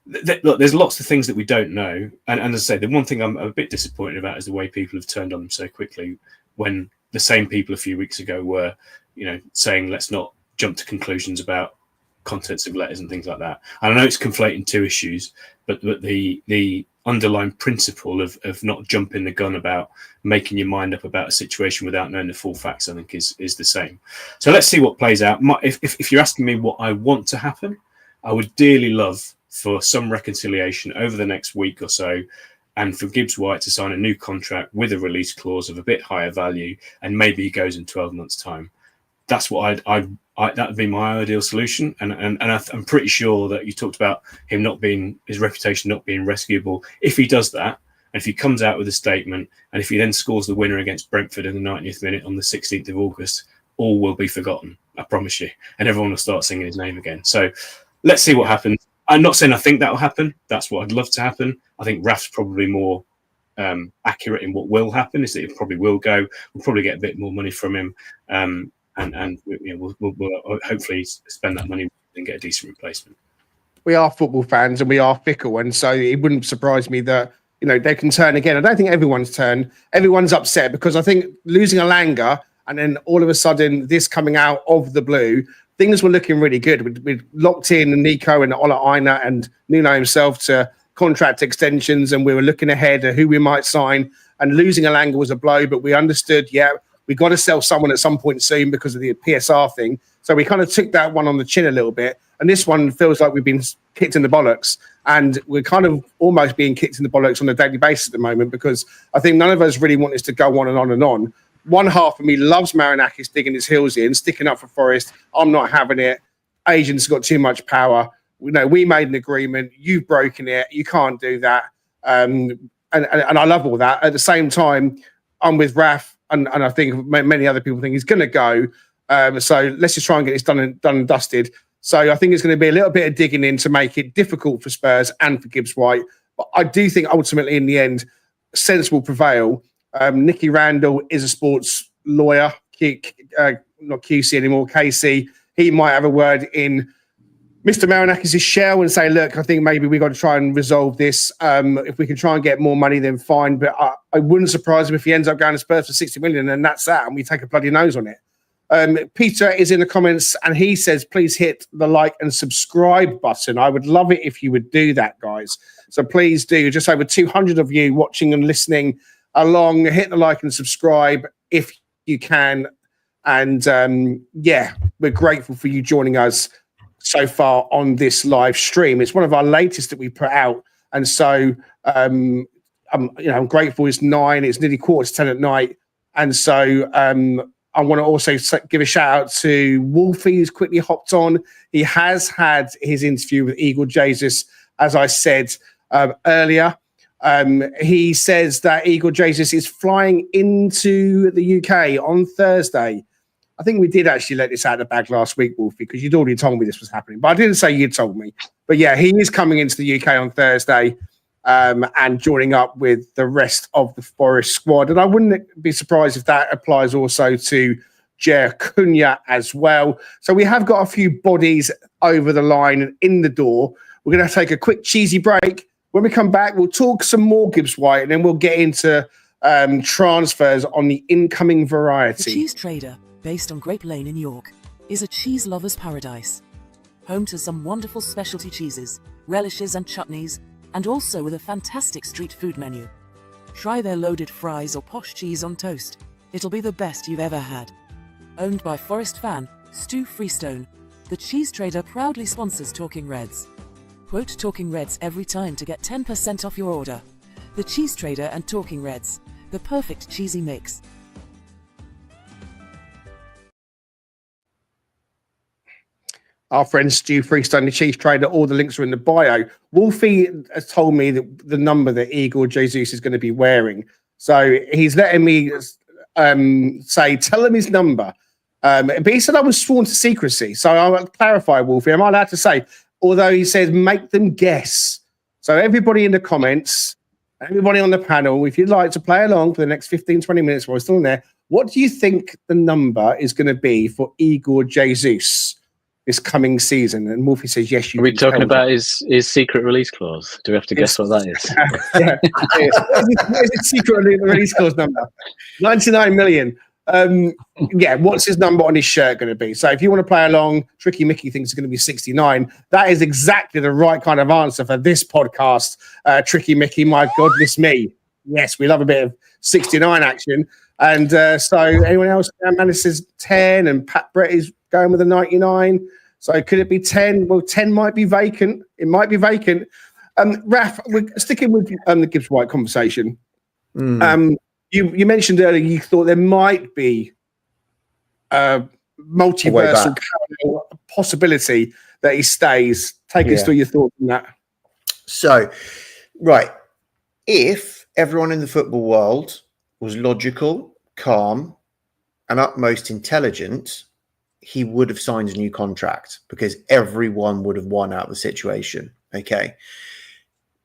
look, there's lots of things that we don't know. And as I say, the one thing I'm a bit disappointed about is the way people have turned on him so quickly, when the same people a few weeks ago were, saying let's not jump to conclusions about contents of letters and things like that. And I know it's conflating two issues, but the underlying principle of not jumping the gun about making your mind up about a situation without knowing the full facts, I think is the same. So let's see what plays out. If you're asking me what I want to happen, I would dearly love for some reconciliation over the next week or so, and for Gibbs-White to sign a new contract with a release clause of a bit higher value, and maybe he goes in 12 months' time. That's what that would be my ideal solution. And I'm pretty sure that you talked about him his reputation not being rescuable. If he does that, and if he comes out with a statement, and if he then scores the winner against Brentford in the 90th minute on the 16th of August, all will be forgotten, I promise you. And everyone will start singing his name again. So let's see what happens. I'm not saying I think that will happen. That's what I'd love to happen. I think Raf's probably more accurate in what will happen, is that he probably will go. We'll probably get a bit more money from him. And we'll hopefully spend that money and get a decent replacement. We are football fans and we are fickle, and so it wouldn't surprise me that they can turn again. I don't think everyone's upset, because I think losing Alanga and then all of a sudden this coming out of the blue, things were looking really good. We locked in Nico and Ola Aina and Nuno himself to contract extensions, and we were looking ahead at who we might sign. And losing Alanga was a blow, but we understood, we got to sell someone at some point soon because of the PSR thing. So we kind of took that one on the chin a little bit. And this one feels like we've been kicked in the bollocks. And we're kind of almost being kicked in the bollocks on a daily basis at the moment, because I think none of us really want this to go on and on and on. One half of me loves Marinakis digging his heels in, sticking up for Forest. I'm not having it. Agents got too much power. We made an agreement. You've broken it. You can't do that. And I love all that. At the same time, I'm with Raf. And I think many other people think he's going to go. So let's just try and get this done and dusted. So I think it's going to be a little bit of digging in to make it difficult for Spurs and for Gibbs-White. But I do think ultimately, in the end, sense will prevail. Nicky Randall is a sports lawyer, not QC anymore, KC. He might have a word in Mr. Marinakis' shell and say, look, I think maybe we got to try and resolve this. If we can try and get more money, then fine. But I wouldn't surprise him if he ends up going to Spurs for 60 million, and that's that, and we take a bloody nose on it. Peter is in the comments, and he says, please hit the like and subscribe button. I would love it if you would do that, guys. So please do. Just over 200 of you watching and listening along. Hit the like and subscribe if you can. And we're grateful for you joining us so far on this live stream. It's one of our latest that we put out, and so I'm grateful. It's 9, it's nearly 9:15 at night, and so I want to also give a shout out to Wolfie, who's quickly hopped on. He has had his interview with Igor Jesus, as I said earlier. He says that Igor Jesus is flying into the UK on Thursday. I think we did actually let this out of the bag last week, Wolfie, because you'd already told me this was happening. But I didn't say you'd told me. But yeah, he is coming into the UK on Thursday and joining up with the rest of the Forest squad. And I wouldn't be surprised if that applies also to Jer Cunha as well. So we have got a few bodies over the line and in the door. We're going to take a quick cheesy break. When we come back, we'll talk some more Gibbs-White, and then we'll get into transfers on the incoming variety. The Cheese Trader, based on Grape Lane in York, is a cheese lover's paradise. Home to some wonderful specialty cheeses, relishes and chutneys, and also with a fantastic street food menu. Try their loaded fries or posh cheese on toast. It'll be the best you've ever had. Owned by Forest fan Stu Freestone, the cheese trader proudly sponsors Talking Reds. Quote Talking Reds every time to get 10% off your order. The Cheese Trader and Talking Reds, the perfect cheesy mix. Our friend Stu Freestone, the cheese trader, all the links are in the bio. Wolfie has told me that the number that Igor Jesus is going to be wearing. So he's letting me say, tell him his number. But he said I was sworn to secrecy. So I'll clarify, Wolfie. Am I allowed to say, although he says make them guess? So everybody in the comments, everybody on the panel, if you'd like to play along for the next 15, 20 minutes while we're still in there, what do you think the number is going to be for Igor Jesus this coming season? And Wolfie says, yes, you Are we can talking tell about them. his secret release clause? Do we have to guess what that is? Yeah. Where's his secret release clause number? 99 million. Yeah, what's his number on his shirt going to be? So if you want to play along, Tricky Mickey thinks it's going to be 69. That is exactly the right kind of answer for this podcast. Tricky Mickey, my goodness me. Yes, we love a bit of 69 action. And so anyone else? Amanda says 10, and Pat Brett is going with a 99. So could it be 10? Well, 10 might be vacant. It might be vacant. Raf, we're sticking with the Gibbs-White conversation. You mentioned earlier you thought there might be a multiversal possibility that he stays. Take us through your thoughts on that. So, right, if everyone in the football world was logical, calm, and utmost intelligent, he would have signed a new contract because everyone would have won out of the situation. Okay.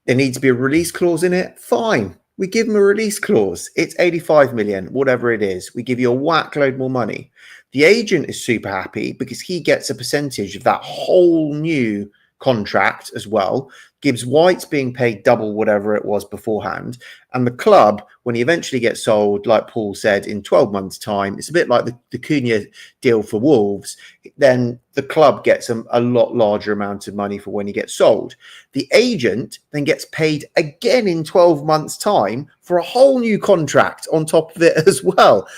There needs to be a release clause in it. Fine. We give him a release clause. It's 85 million, whatever it is. We give you a whack load more money. The agent is super happy because he gets a percentage of that whole new contract as well. Gibbs-White's being paid double whatever it was beforehand. And the club, when he eventually gets sold, like Paul said, in 12 months' time, it's a bit like the Cunha deal for Wolves. Then the club gets a lot larger amount of money for when he gets sold. The agent then gets paid again in 12 months' time for a whole new contract on top of it as well.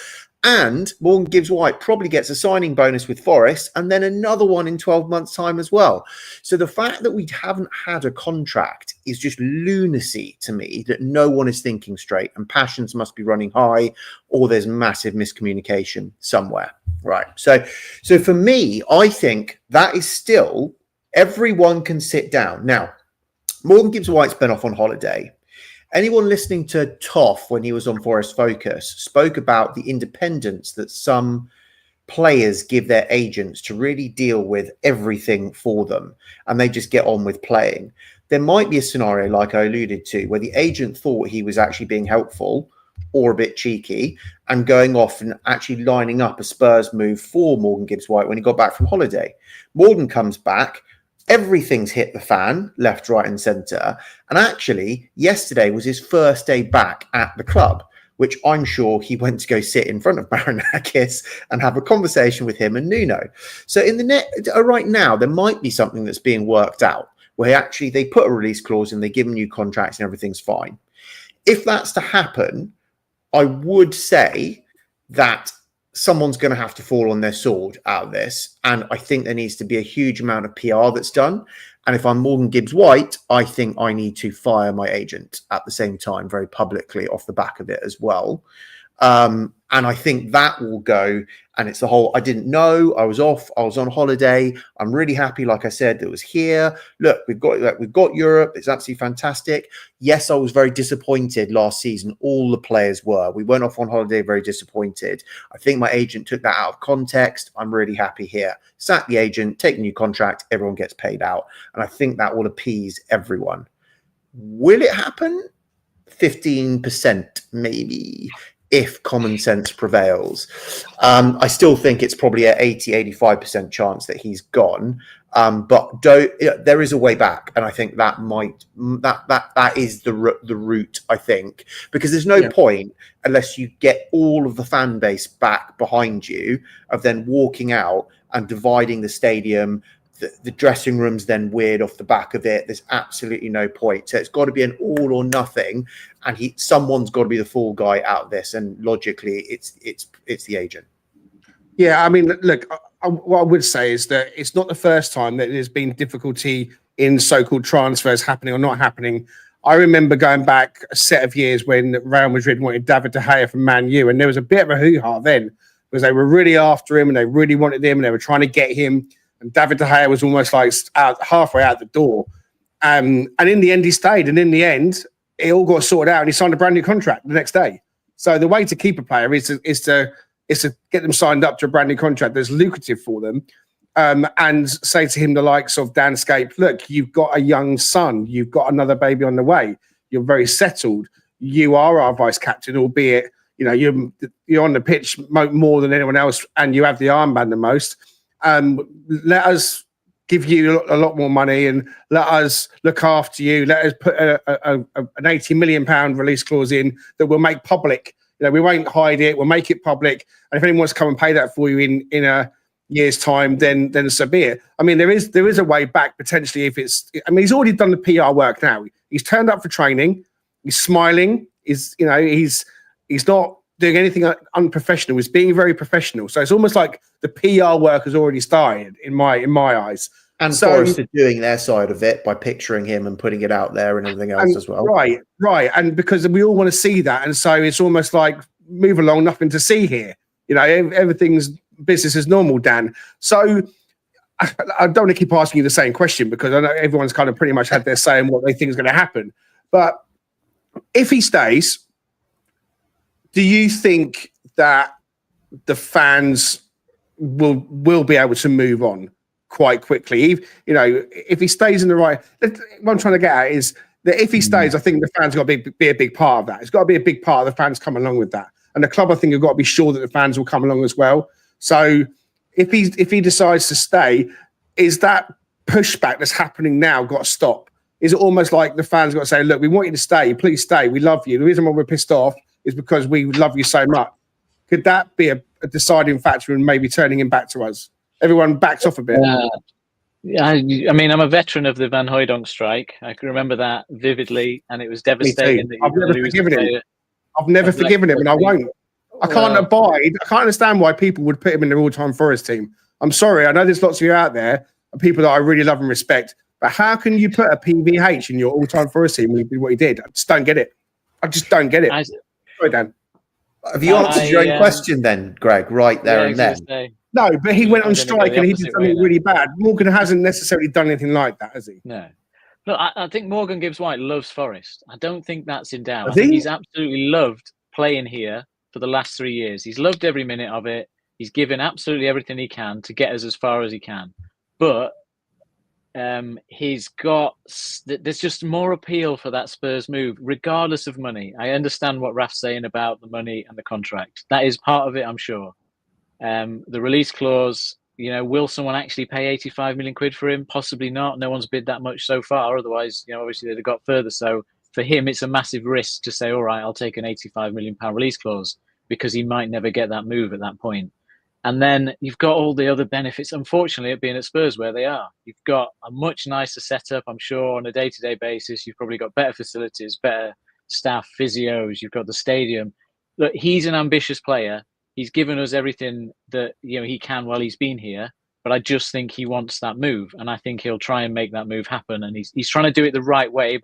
And Morgan Gibbs-White probably gets a signing bonus with Forest and then another one in 12 months' time as well. So the fact that we haven't had a contract is just lunacy to me, that no one is thinking straight and passions must be running high or there's massive miscommunication somewhere. Right. So for me, I think that is still everyone can sit down. Now, Morgan Gibbs-White's been off on holiday. Anyone listening to Toff when he was on Forest Focus spoke about the independence that some players give their agents to really deal with everything for them and they just get on with playing. There might be a scenario like I alluded to where the agent thought he was actually being helpful or a bit cheeky and going off and actually lining up a Spurs move for Morgan Gibbs-White when he got back from holiday. Morgan comes back. Everything's hit the fan, left, right, and centre. And actually, yesterday was his first day back at the club, which I'm sure he went to go sit in front of Marinakis and have a conversation with him and Nuno. So in the right now, there might be something that's being worked out where actually they put a release clause and they give him new contracts and everything's fine. If that's to happen, I would say that someone's going to have to fall on their sword out of this. And I think there needs to be a huge amount of PR that's done. And if I'm Morgan Gibbs-White, I think I need to fire my agent at the same time, very publicly off the back of it as well. And I think that will go. And it's the whole, I didn't know, I was off, I was on holiday. I'm really happy, like I said, it was here. Look, we've got Europe. It's absolutely fantastic. Yes, I was very disappointed last season. All the players were. We went off on holiday very disappointed. I think my agent took that out of context. I'm really happy here. Sack the agent, take a new contract, everyone gets paid out. And I think that will appease everyone. Will it happen? 15% maybe, if common sense prevails. I still think it's probably an 80-85% chance that he's gone. But there is a way back, and I think that is the route, I think, because there's no point unless you get all of the fan base back behind you of then walking out and dividing the stadium. The dressing room's then weird off the back of it. There's absolutely no point. So it's got to be an all or nothing, and someone's got to be the fall guy out of this. And logically, it's the agent. Yeah, I mean, look, what I would say is that it's not the first time that there's been difficulty in so-called transfers happening or not happening. I remember going back a set of years when Real Madrid wanted David De Gea from Man U, and there was a bit of a hoo-ha then because they were really after him and they really wanted him and they were trying to get him. And David De Gea was almost like halfway out the door. And in the end, he stayed. And in the end, it all got sorted out and he signed a brand new contract the next day. So the way to keep a player is to get them signed up to a brand new contract that's lucrative for them, and say to him the likes of Danscape, look, you've got a young son, you've got another baby on the way, you're very settled, you are our vice captain, albeit you're on the pitch more than anyone else and you have the armband the most. Let us give you a lot more money and let us look after you. Let us put an £80 million release clause in that we'll make public. We won't hide it. We'll make it public. And if anyone wants to come and pay that for you in a year's time, then so be it. I mean, there is a way back potentially if it's. I mean, he's already done the PR work now. He's turned up for training. He's smiling. He's not doing anything unprofessional. He's being very professional. So it's almost like the PR work has already started in my eyes. And so, Forest are doing their side of it by picturing him and putting it out there and everything else as well. Right. And because we all want to see that. And so it's almost like, move along, nothing to see here. Everything's business as normal, Dan. So I don't want to keep asking you the same question because I know everyone's kind of pretty much had their say on what they think is going to happen. But if he stays, do you think that the will be able to move on quite quickly? If he stays in the right, what I'm trying to get at is that if he stays, I think the fans got to be a big part of that. It's got to be a big part of the fans come along with that, and the club I think have got to be sure that the fans will come along as well. So if he decides to stay, is that pushback that's happening now got to stop? Is it almost like the fans got to say, look, we want you to stay, please stay, we love you. The reason why we're pissed off is because we love you so much. Could that be a deciding factor in maybe turning him back to us? Everyone backs off a bit. I mean, I'm a veteran of the Van Hooijdonk strike. I can remember that vividly, and it was devastating. I've never forgiven him. I've never forgiven him, and I won't. I can't abide. I can't understand why people would put him in their all-time Forest team. I'm sorry. I know there's lots of you out there, people that I really love and respect, but how can you put a PVH in your all-time Forest team when you did what he did? I just don't get it. Sorry, Dan. Have you answered your own question then, Greg, right there and then? No, but he went on strike and he did something really bad. Morgan hasn't necessarily done anything like that, has he? No. Look, I think Morgan Gibbs-White loves Forest. I don't think that's in doubt. I think he's absolutely loved playing here for the last 3 years. He's loved every minute of it. He's given absolutely everything he can to get us as far as he can. But there's just more appeal for that Spurs move, regardless of money. I understand what Raf's saying about the money and the contract. That is part of it, I'm sure. The release clause, will someone actually pay 85 million quid for him? Possibly not. No one's bid that much so far. Otherwise, obviously they'd have got further. So for him, it's a massive risk to say, all right, I'll take an 85 million pound release clause because he might never get that move at that point. And then you've got all the other benefits, unfortunately, of being at Spurs where they are. You've got a much nicer setup, I'm sure, on a day-to-day basis. You've probably got better facilities, better staff, physios. You've got the stadium. Look, he's an ambitious player. He's given us everything that he can while he's been here. But I just think he wants that move. And I think he'll try and make that move happen. And he's trying to do it the right way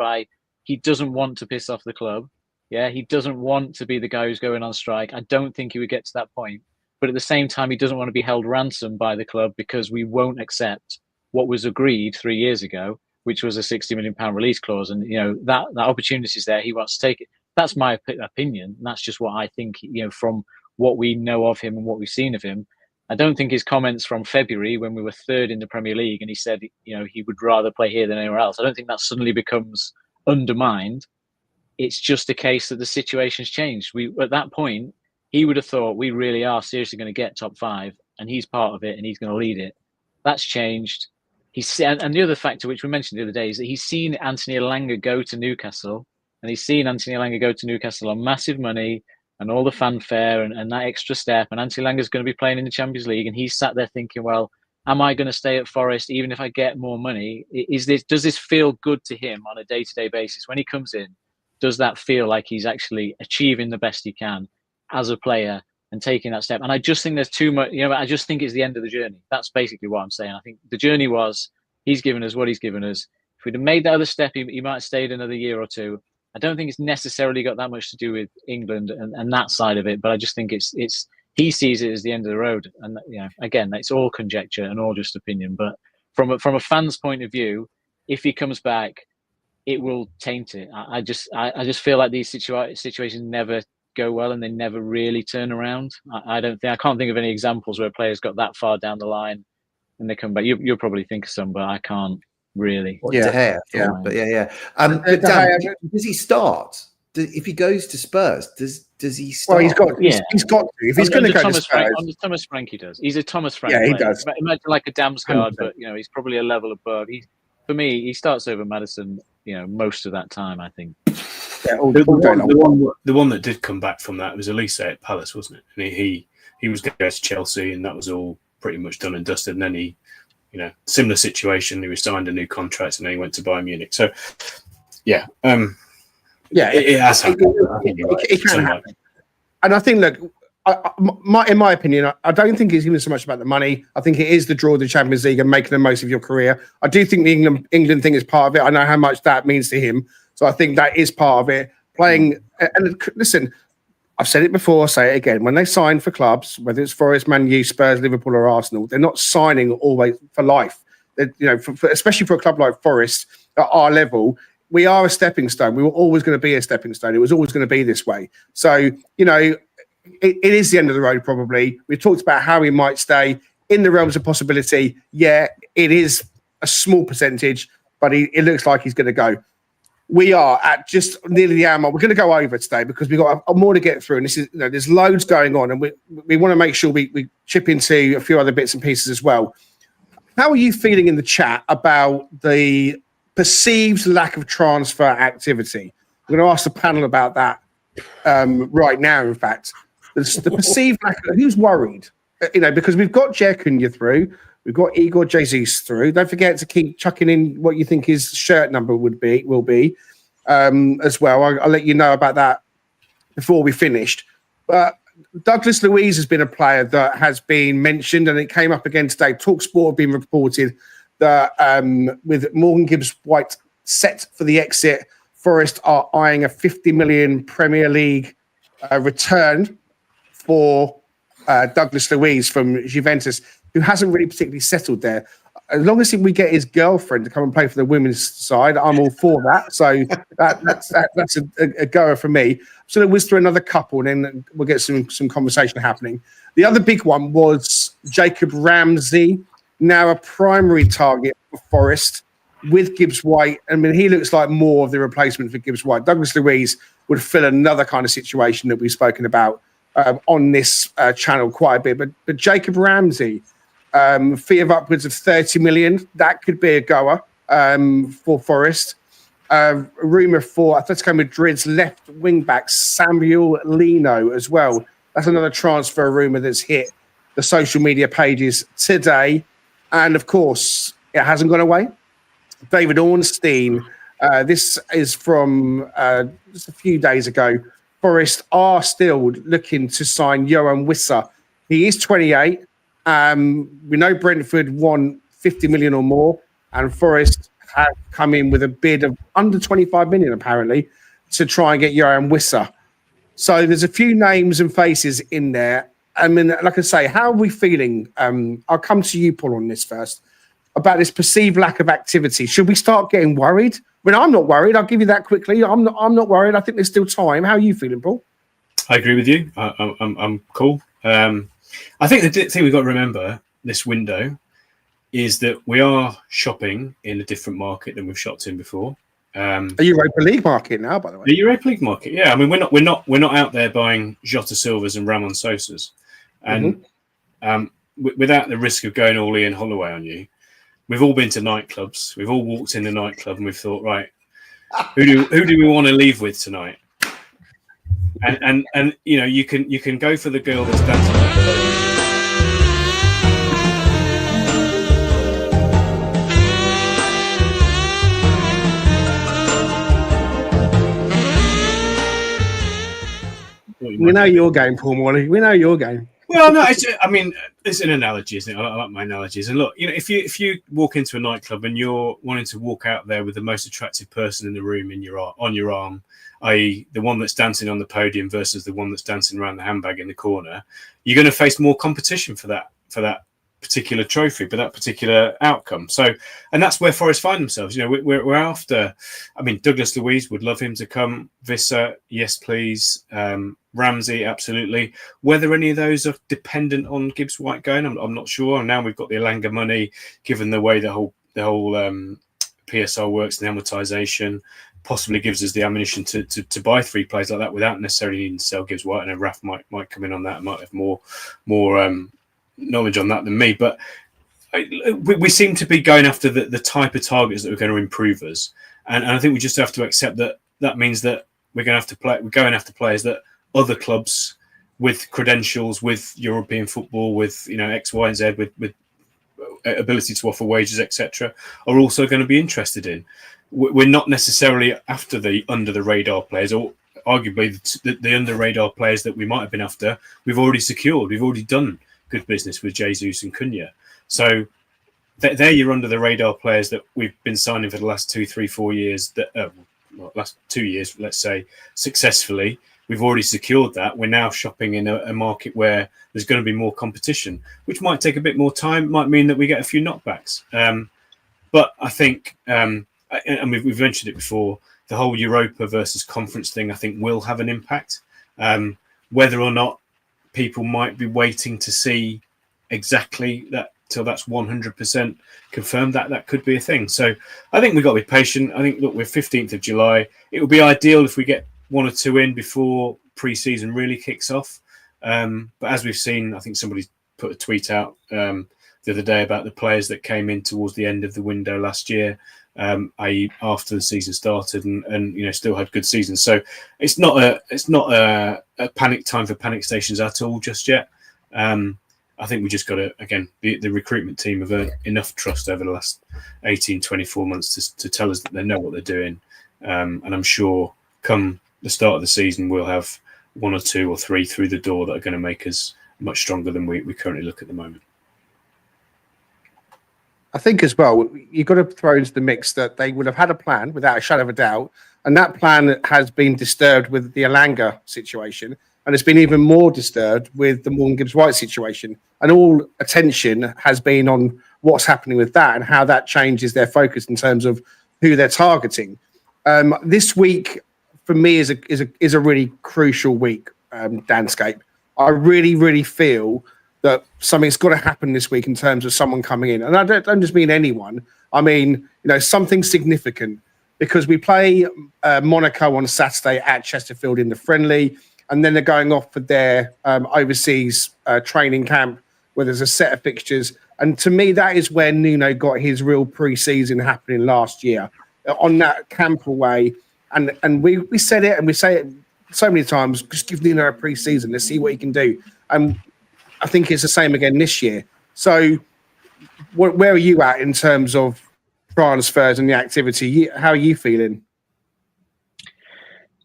he doesn't want to piss off the club. Yeah, he doesn't want to be the guy who's going on strike. I don't think he would get to that point. But at the same time, he doesn't want to be held ransom by the club because we won't accept what was agreed 3 years ago, which was a £60 million release clause. And, that opportunity is there. He wants to take it. That's my opinion. And that's just what I think, from what we know of him and what we've seen of him. I don't think his comments from February when we were third in the Premier League and he said, he would rather play here than anywhere else. I don't think that suddenly becomes undermined. It's just a case that the situation's changed. At that point, he would have thought we really are seriously going to get top 5 and he's part of it and he's going to lead it. That's changed. And the other factor, which we mentioned the other day, is that he's seen Anthony Elanga go to Newcastle and he's seen Anthony Elanga go to Newcastle on massive money and all the fanfare and that extra step. And Anthony Elanga's going to be playing in the Champions League. And he's sat there thinking, well, am I going to stay at Forest even if I get more money? Does this feel good to him on a day-to-day basis? When he comes in, does that feel like he's actually achieving the best he can as a player and taking that step. And I just think there's too much, I just think it's the end of the journey. That's basically what I'm saying. I think the journey was, he's given us what he's given us. If we'd have made that other step, he might have stayed another year or two. I don't think it's necessarily got that much to do with England and that side of it, but I just think it's he sees it as the end of the road. And again, it's all conjecture and all just opinion. But from a fan's point of view, if he comes back, it will taint it. I just feel like these situations never go well and they never really turn around. I can't think of any examples where players got that far down the line and they come back. You'll probably think of some, but I can't really. De Gea, but but Dan, does he start? If he goes to Spurs, does he start? Well, he's got to. If he's going to go to Spurs, Thomas Frank, he does. He's a Thomas Frank. Yeah, he player. does. Imagine like a Danscape, but he's probably a level above. For me, he starts over Maddison. Most of that time, I think. Yeah, the one that did come back from that was Elise at Palace, wasn't it? And he was going to go to Chelsea, and that was all pretty much done and dusted. And then he, similar situation. He was signed a new contract, and then he went to Bayern Munich. So, yeah, it has happened. It can happen. And I think, look, in my opinion, I don't think it's even so much about the money. I think it is the draw of the Champions League and making the most of your career. I do think the England thing is part of it. I know how much that means to him. So I think that is part of it. Playing, and listen, I've said it before, I'll say it again. When they sign for clubs, whether it's Forest, Man U, Spurs, Liverpool or Arsenal, they're not signing always for life. Especially for a club like Forest at our level, we are a stepping stone. We were always going to be a stepping stone. It was always going to be this way. So, it is the end of the road, probably. We've talked about how he might stay in the realms of possibility. Yeah, it is a small percentage, but it looks like he's going to go. We are at just nearly the hour mark. We're going to go over today because we've got more to get through. And this is, there's loads going on, and we want to make sure we chip into a few other bits and pieces as well. How are you feeling in the chat about the perceived lack of transfer activity? I'm going to ask the panel about that right now, in fact. The perceived lack of, who's worried? Because we've got Jer Cunha through, we've got Igor Jesus through. Don't forget to keep chucking in what you think his shirt number will be as well. I'll let you know about that before we finished. But Douglas Luiz has been a player that has been mentioned, and it came up again today. TalkSport have been reported that with Morgan Gibbs-White set for the exit, Forest are eyeing a 50 million Premier League return for Douglas Luiz from Juventus, who hasn't really particularly settled there. As long as we get his girlfriend to come and play for the women's side, I'm all for that. So that's a goer for me. So we'll whiz through another couple, and then we'll get some conversation happening. The other big one was Jacob Ramsey, now a primary target for Forest with Gibbs-White. I mean, he looks like more of the replacement for Gibbs-White. Douglas Luiz would fill another kind of situation that we've spoken about on this channel quite a bit. But Jacob Ramsey, fee of upwards of 30 million, that could be a goer for Forest. A rumour for Atletico Madrid's left wing-back, Samuel Lino, as well. That's another transfer rumour that's hit the social media pages today. And, of course, it hasn't gone away. David Ornstein, this is from just a few days ago. Forest are still looking to sign Johan Wissa. He is 28. We know Brentford won 50 million or more, and Forest have come in with a bid of under 25 million, apparently, to try and get Johan Wissa. So there's a few names and faces in there. I mean, like I say, how are we feeling? I'll come to you, Paul, on this first, about this perceived lack of activity. Should we start getting worried? I mean, I'm not worried. I'll give you that quickly. I'm not worried. I think there's still time. How are you feeling, Paul? I agree with you. I'm cool. I think the thing we've got to remember this window is that we are shopping in a different market than we've shopped in before. A Europa League market now, by the way. The Europa League market, yeah. I mean, we're not out there buying Jota Silvas and Ramon Sosas, and without the risk of going all Ian Holloway on you. We've all been to nightclubs. We've all walked in the nightclub and we've thought, right, who do we want to leave with tonight? And you can go for the girl that's dancing. We know your game, Paul Morley. We know your game. Well, no, it's an analogy, isn't it? I like my analogies. And look, if you walk into a nightclub and you're wanting to walk out there with the most attractive person in the room on your arm, i.e., the one that's dancing on the podium versus the one that's dancing around the handbag in the corner, you're going to face more competition for that particular trophy, for that particular outcome. So, and that's where Forest find themselves. We're after. Douglas Luiz would love him to come. Visser, yes, please. Ramsey, absolutely. Whether any of those are dependent on Gibbs-White going, I'm not sure. And now we've got the Elanga money, given the way the whole PSR works, the amortization possibly gives us the ammunition to buy 3 players like that without necessarily needing to sell Gibbs-White. I know Raf might come in on that, might have more knowledge on that than me, but we seem to be going after the type of targets that are going to improve us, and I think we just have to accept that means that we're going after players that other clubs with credentials, with European football, with X, Y, and Z, with ability to offer wages, etc., are also going to be interested in. We're not necessarily after the under the radar players, or arguably the under radar players that we might have been after. We've already secured. We've already done good business with Jesus and Cunha. So they're your under the radar players that we've been signing for the last 2, 3, 4 years. Last 2 years, let's say, successfully. We've already secured that. We're now shopping in a market where there's going to be more competition, which might take a bit more time. Might mean that we get a few knockbacks. But I think, and we've mentioned it before, the whole Europa versus conference thing, I think, will have an impact. Whether or not people might be waiting to see exactly that till that's 100% confirmed, that could be a thing. So I think we've got to be patient. I think, look, we're 15th of July. It would be ideal if we get 1 or 2 in before pre-season really kicks off. But as we've seen, I think somebody put a tweet out the other day about the players that came in towards the end of the window last year, i.e. after the season started, and still had good seasons. So it's not a panic time for panic stations at all just yet. I think we just got to, again, the recruitment team have earned enough trust over the last 18, 24 months to tell us that they know what they're doing. And I'm sure come the start of the season, we'll have 1 or 2 or 3 through the door that are going to make us much stronger than we currently look at the moment. I think as well, you've got to throw into the mix that they would have had a plan without a shadow of a doubt. And that plan has been disturbed with the Elanga situation. And it's been even more disturbed with the Morgan Gibbs-White situation. And all attention has been on what's happening with that and how that changes their focus in terms of who they're targeting. This week, for me, is a really crucial week, Danscape. I really, really feel that something's got to happen this week in terms of someone coming in. And I don't just mean anyone. I mean, something significant, because we play Monaco on Saturday at Chesterfield in the friendly, and then they're going off for their overseas training camp where there's a set of fixtures. And to me, that is where Nuno got his real pre-season happening last year, on that camp away. And we said it, and we say it so many times, just give Nuno a pre-season, let's see what he can do. And I think it's the same again this year. So where are you at in terms of transfers and the activity? How are you feeling?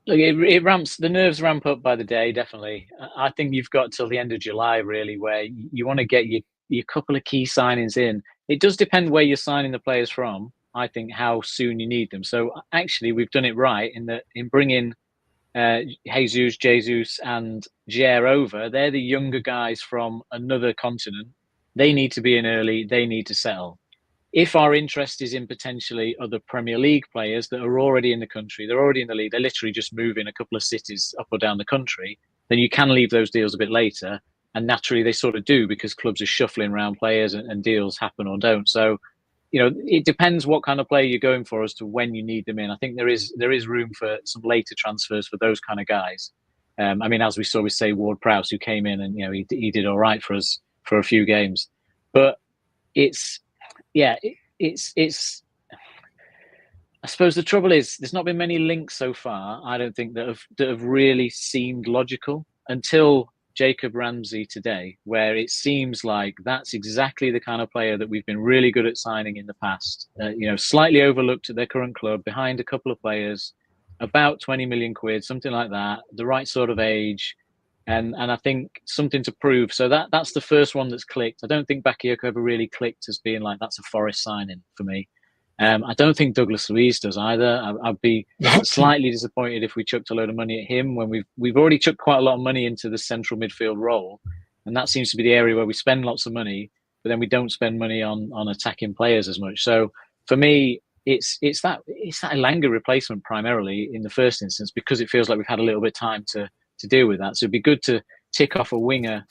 Look, it ramps, the nerves ramp up by the day, definitely. I think you've got till the end of July, really, where you want to get your couple of key signings in. It does depend where you're signing the players from, I think, how soon you need them. So actually, we've done it right in bringing Jesus and Jair over. They're the younger guys from another continent. They need to be in early. They need to settle. If our interest is in potentially other Premier League players that are already in the country, they're already in the league, they're literally just moving a couple of cities up or down the country, then you can leave those deals a bit later. And naturally, they sort of do, because clubs are shuffling around players and deals happen or don't. So, it depends what kind of player you're going for as to when you need them in. I think there is room for some later transfers for those kind of guys. As we saw with, say, Ward-Prowse, who came in and he did all right for us for a few games. But it's I suppose the trouble is there's not been many links so far, I don't think, that have really seemed logical until Jacob Ramsey today, where it seems like that's exactly the kind of player that we've been really good at signing in the past. Slightly overlooked at their current club, behind a couple of players, about 20 million quid, something like that, the right sort of age. and I think something to prove. So that's the first one that's clicked. I don't think Bakayoko ever really clicked as being like, that's a Forest signing for me. I don't think Douglas Luiz does either. I'd be slightly disappointed if we chucked a load of money at him when we've already chucked quite a lot of money into the central midfield role, and that seems to be the area where we spend lots of money, but then we don't spend money on attacking players as much. So for me, it's that Elanga replacement primarily in the first instance, because it feels like we've had a little bit of time to deal with that. So it'd be good to tick off a winger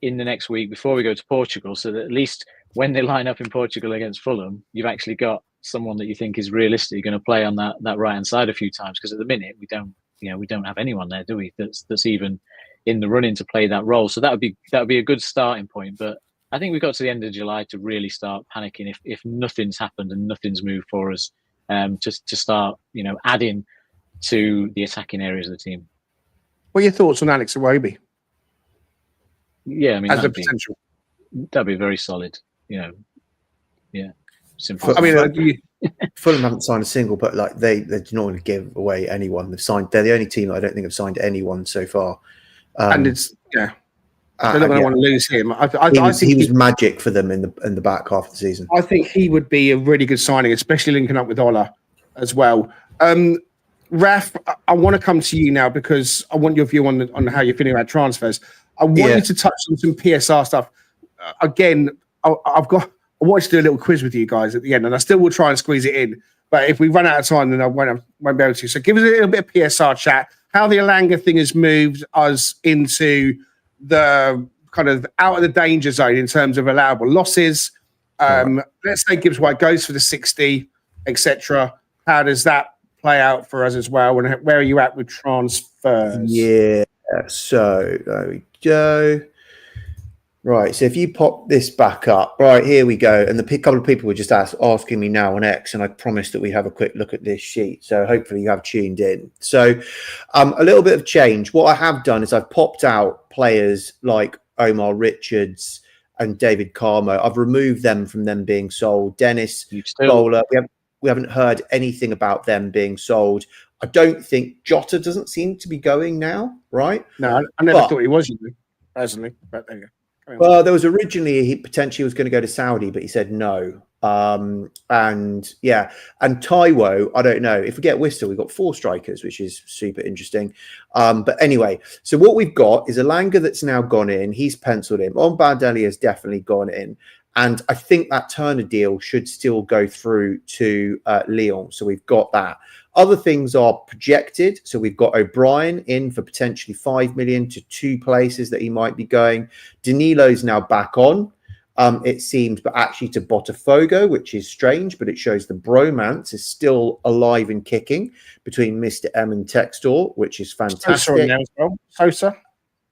in the next week before we go to Portugal, so that at least when they line up in Portugal against Fulham, you've actually got someone that you think is realistically going to play on that right hand side a few times. Because at the minute we don't have anyone there, do we? That's even in the running to play that role. So that would be a good starting point. But I think we've got to the end of July to really start panicking if nothing's happened and nothing's moved for us, to start adding to the attacking areas of the team. What are your thoughts on Alex Iwobi? Yeah, I mean, as a potential, that'd be very solid. Yeah, simple. Fulham haven't signed a single, but like they're not going to give away anyone. They're the only team that I don't think have signed anyone so far. And it's they're not going to want to lose him. I think he was magic for them in the back half of the season. I think he would be a really good signing, especially linking up with Ola as well. Raf, I want to come to you now because I want your view on how you're feeling about transfers. I want you to touch on some PSR stuff. Again, I want to do a little quiz with you guys at the end, and I still will try and squeeze it in. But if we run out of time, then I won't be able to. So give us a little bit of PSR chat, how the Elanga thing has moved us into the kind of out of the danger zone in terms of allowable losses. Let's say Gibbs-White goes for the 60, etc. How does that play out for us as well? And where are you at with transfers? Yeah, so there we go. Right, so if you pop this back up, right, here we go. And the couple of people were just asking me now on X, and I promised that we have a quick look at this sheet. So hopefully you have tuned in. So a little bit of change. What I have done is I've popped out players like Omar Richards and David Carmo. I've removed them from them being sold. Dennis Bowler, we haven't heard anything about them being sold. I don't think Jota doesn't seem to be going now, right? No, I never thought he was, personally. But there you go. Well, there was originally he potentially was going to go to Saudi, but he said no. And Taiwo, I don't know. If we get Whistler, we've got 4 strikers, which is super interesting. But anyway, so what we've got is Elanga that's now gone in. He's penciled in. Bombardeli has definitely gone in. And I think that Turner deal should still go through to Lyon. So we've got that. Other things are projected. So we've got O'Brien in for potentially 5 million to 2 places that he might be going. Danilo's now back on, it seems, but actually to Botafogo, which is strange, but it shows the bromance is still alive and kicking between Mr. M and Textor, which is fantastic. Sosa.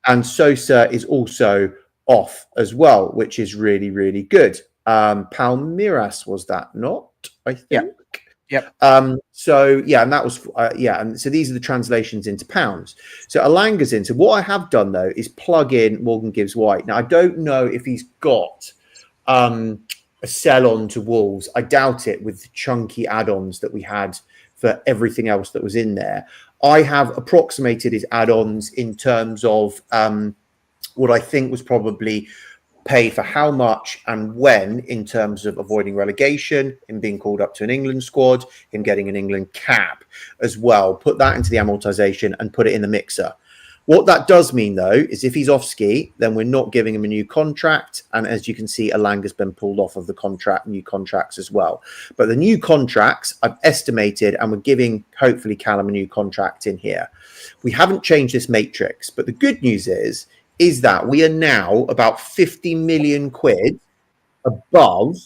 And Sosa is also off as well, which is really, really good. Palmeiras, was that not? I think. Yeah. Yep. So yeah, and that was and so these are the translations into pounds. So Elanga's in. So what I have done though is plug in Morgan Gibbs-White. Now I don't know if he's got a sell on to Wolves. I doubt it with the chunky add-ons that we had for everything else that was in there. I have approximated his add-ons in terms of what I think was probably paid for how much and when in terms of avoiding relegation, him being called up to an England squad, him getting an England cap as well. Put that into the amortization and put it in the mixer. What that does mean, though, is if he's off ski, then we're not giving him a new contract. And as you can see, Elanga's been pulled off of the new contracts as well. But the new contracts I've estimated, and we're giving, hopefully, Callum a new contract in here. We haven't changed this matrix, but the good news is that we are now about 50 million quid above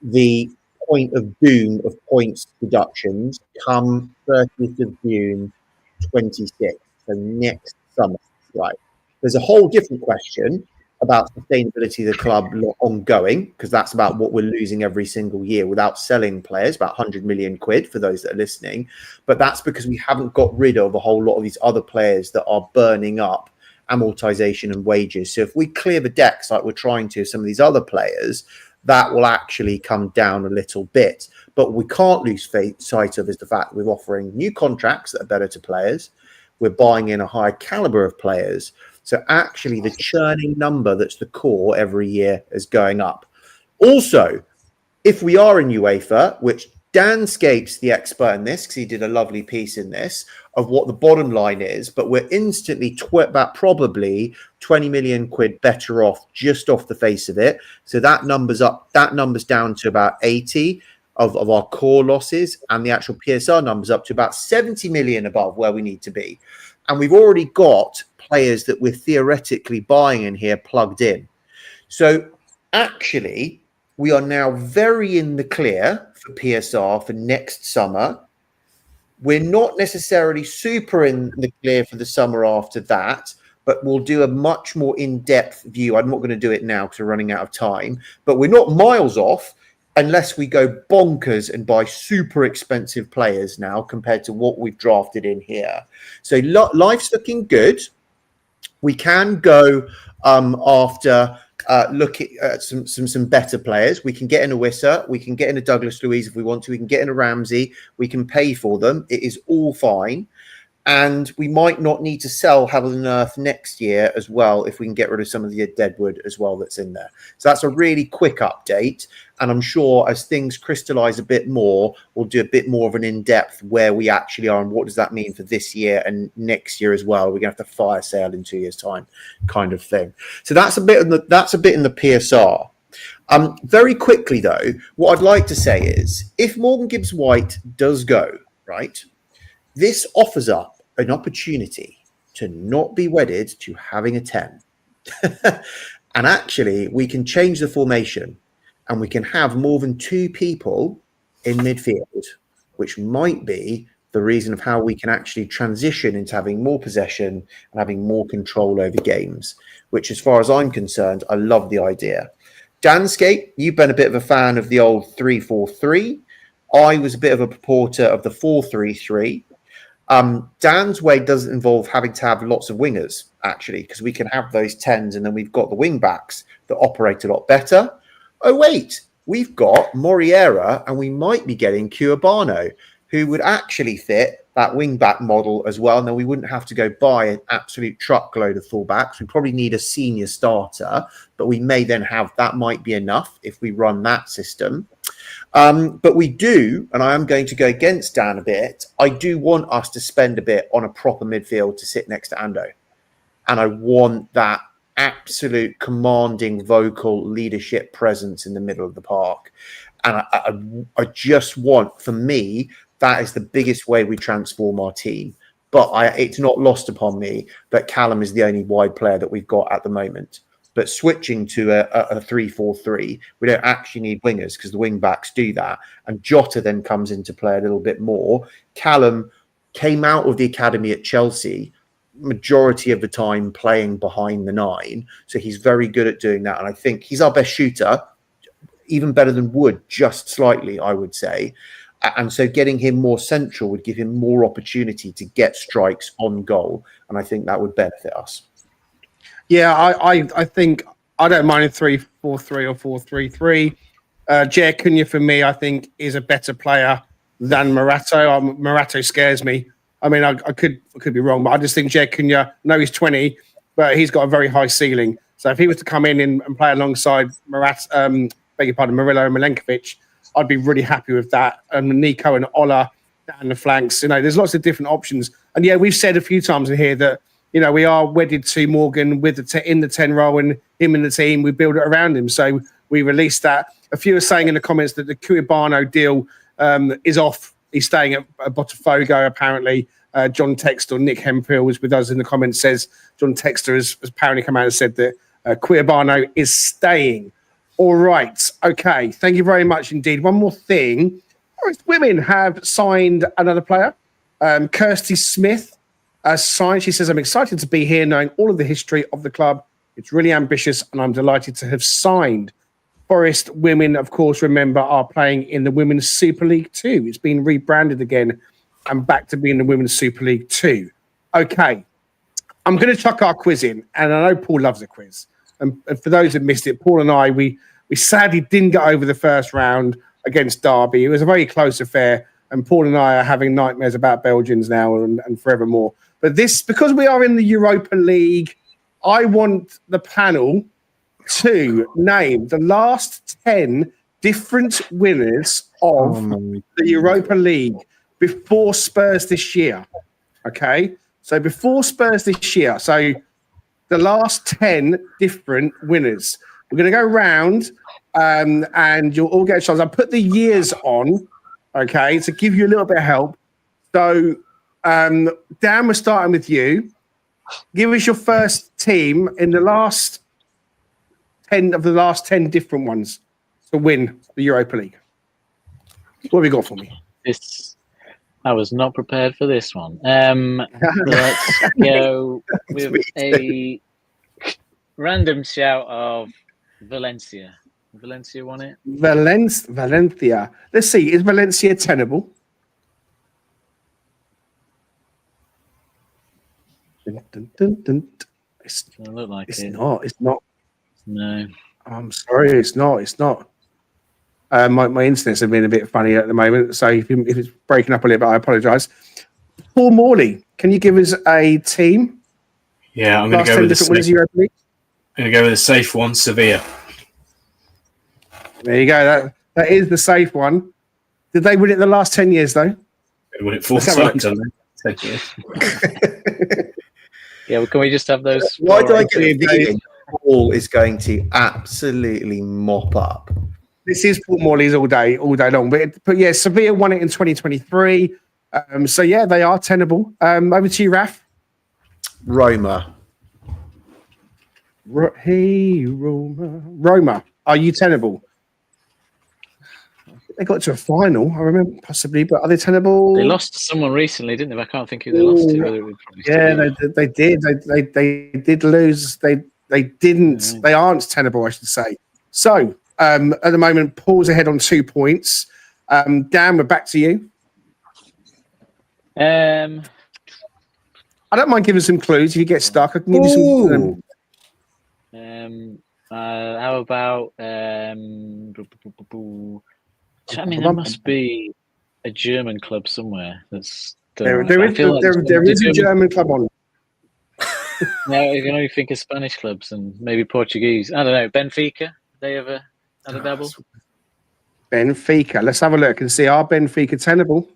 the point of doom of points deductions come 30th of June 26, so next summer. Right. There's a whole different question about sustainability of the club ongoing, because that's about what we're losing every single year without selling players, about 100 million quid for those that are listening. But that's because we haven't got rid of a whole lot of these other players that are burning up amortization and wages. So if we clear the decks like we're trying to some of these other players, that will actually come down a little bit. But we can't lose sight of is the fact that we're offering new contracts that are better to players. we're buying in a higher caliber of players. So actually the churning number that's the core every year is going up. Also, if we are in UEFA, which Danscape's the expert in this because he did a lovely piece in this of what the bottom line is, but we're instantly about probably 20 million quid better off just off the face of it. So that number's up, that number's down to about 80 of our core losses, and the actual PSR number's up to about 70 million above where we need to be. And we've already got players that we're theoretically buying in here plugged in. So actually, we are now very in the clear for PSR for next summer. We're not necessarily super in the clear for the summer after that, but we'll do a much more in-depth view. I'm not going to do it now because we're running out of time, but we're not miles off unless we go bonkers and buy super expensive players now compared to what we've drafted in here. So life's looking good. We can go after... look at some better players. We can get in a Wissa, we can get in a Douglas Luiz if we want to, we can get in a Ramsey, we can pay for them. It is all fine. And we might not need to sell Heaven and Earth next year as well if we can get rid of some of the Deadwood as well that's in there. So that's a really quick update. And I'm sure as things crystallize a bit more, we'll do a bit more of an in-depth where we actually are and what does that mean for this year and next year as well. We're going to have to fire sale in 2 years' time kind of thing. So that's a bit in the PSR. Very quickly, though, what I'd like to say is if Morgan Gibbs-White does go, right, this offers up an opportunity to not be wedded to having a 10. And actually, we can change the formation and we can have more than 2 people in midfield, which might be the reason of how we can actually transition into having more possession and having more control over games, which as far as I'm concerned, I love the idea. Danscape, you've been a bit of a fan of the old 3-4-3. I was a bit of a purporter of the 4-3-3. Dan's way doesn't involve having to have lots of wingers, actually, because we can have those 10s and then we've got the wing backs that operate a lot better. Oh, wait, we've got Moriera and we might be getting Curbano, who would actually fit that wing back model as well. And then we wouldn't have to go buy an absolute truckload of fullbacks. We probably need a senior starter, but we may then have, that might be enough if we run that system. But we do, and I am going to go against Dan a bit, I do want us to spend a bit on a proper midfield to sit next to Ando. And I want that absolute commanding vocal leadership presence in the middle of the park. And I just want, for me, that is the biggest way we transform our team. But it's not lost upon me that Callum is the only wide player that we've got at the moment. But switching to a 3-4-3, we don't actually need wingers because the wing backs do that. And Jota then comes into play a little bit more. Callum came out of the academy at Chelsea, majority of the time playing behind the 9. So he's very good at doing that. And I think he's our best shooter, even better than Wood, just slightly, I would say. And so getting him more central would give him more opportunity to get strikes on goal. And I think that would benefit us. Yeah, I think I don't mind a 3-4-3 or 4-3-3. Jair Cunha, for me, I think is a better player than Morato. Morato scares me. I mean, I could be wrong, but I just think Jair Cunha, no, he's 20, but he's got a very high ceiling. So if he was to come in and play alongside Murillo and Milenkovic, I'd be really happy with that. And Nico and Ola down the flanks, there's lots of different options. And yeah, we've said a few times in here that, we are wedded to Morgan with in the 10 role and him in the team. We build it around him. So we released that. A few are saying in the comments that the Curbano deal is off. He's staying at Botafogo, apparently. John Textor, Nick Hemphill was with us in the comments, says John Textor has apparently come out and said that Curbano is staying. All right. Okay. Thank you very much indeed. One more thing. Forest Women have signed another player. Kirsty Smith signed. She says, I'm excited to be here knowing all of the history of the club. It's really ambitious and I'm delighted to have signed. Forest Women, of course, remember, are playing in the Women's Super League 2. It's been rebranded again and back to being the Women's Super League 2. Okay. I'm going to chuck our quiz in, and I know Paul loves a quiz. And for those that missed it, Paul and I, we sadly didn't get over the first round against Derby. It was a very close affair, and Paul and I are having nightmares about Belgians now and forevermore. But this, because we are in the Europa League, I want the panel to name the last 10 different winners of the Europa League before Spurs this year. Okay? So before Spurs this year. So the last 10 different winners. We're going to go round and you'll all get a chance. I'll put the years on, okay, to give you a little bit of help. So, Dan, we're starting with you. Give us your first team in the last 10 of the last 10 different ones to win the Europa League. What have you got for me? I was not prepared for this one. Let's go with a random shout of Valencia. Valencia won it. Valencia. Let's see. Is Valencia tenable? Dun, dun, dun. Doesn't look like it's it. not. It's not. No. I'm sorry. It's not. It's not. My internet's have been a bit funny at the moment, so if it's breaking up a little bit, I apologise. Paul Morley, can you give us a team? Yeah, I'm going to go with a safe one, Sevilla. There you go. That is the safe one. Did they win it the last 10 years, though? They won it 4 times, haven't they? 10 years. Yeah, well, can we just have those? Why do I get the feeling Paul is going to absolutely mop up? This is Paul Morley's all day long. But yeah, Sevilla won it in 2023. So yeah, they are tenable. Over to you, Raf. Roma. Hey, Roma. Roma, are you tenable? They got to a final, I remember, possibly, but are they tenable? They lost to someone recently, didn't they? I can't think who they lost to. Whether it they did. They did lose. They didn't. They aren't tenable, I should say. So at the moment, Paul's ahead on 2 points. Dan, we're back to you. I don't mind giving some clues. If you get stuck, I can give you some. How about? I mean, there must be a German club somewhere. There is a German club on. No, you can only think of Spanish clubs and maybe Portuguese. I don't know. Benfica. They ever had a double? Benfica. Let's have a look and see. Are Benfica tenable?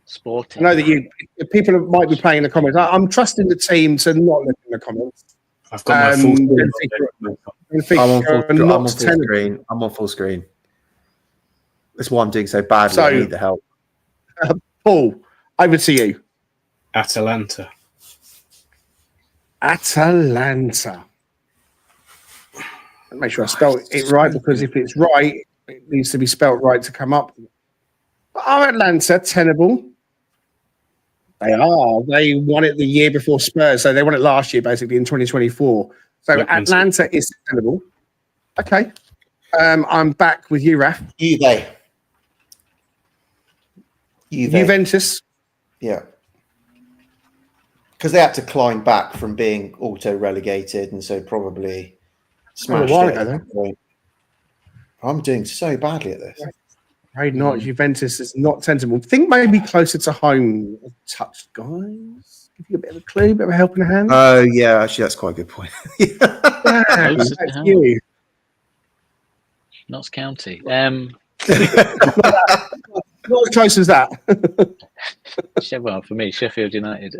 Sporting. I know that people might be playing in the comments. I'm trusting the team to not look in the comments. I've got my full screen. I'm on full screen. That's why I'm doing so badly. I need the help. Paul, over to you. Atalanta. Make sure I spell it right, because if it's right, it needs to be spelled right to come up. Are Atlanta tenable? They are. They won it the year before Spurs, so they won it last year, basically in 2024. So Atlanta is tenable. Okay. I'm back with you, Raf. Juventus. Yeah. Because they had to climb back from being auto-relegated, and so probably smashed a while it. ago, though. I'm doing so badly at this. Afraid not. Juventus is not tenable. Think maybe closer to home. Touch, guys. Give you a bit of a clue, a bit of a helping hand. Oh, yeah. Actually, that's quite a good point. That's you. Notts County. Not as close as that. Well, for me, Sheffield United.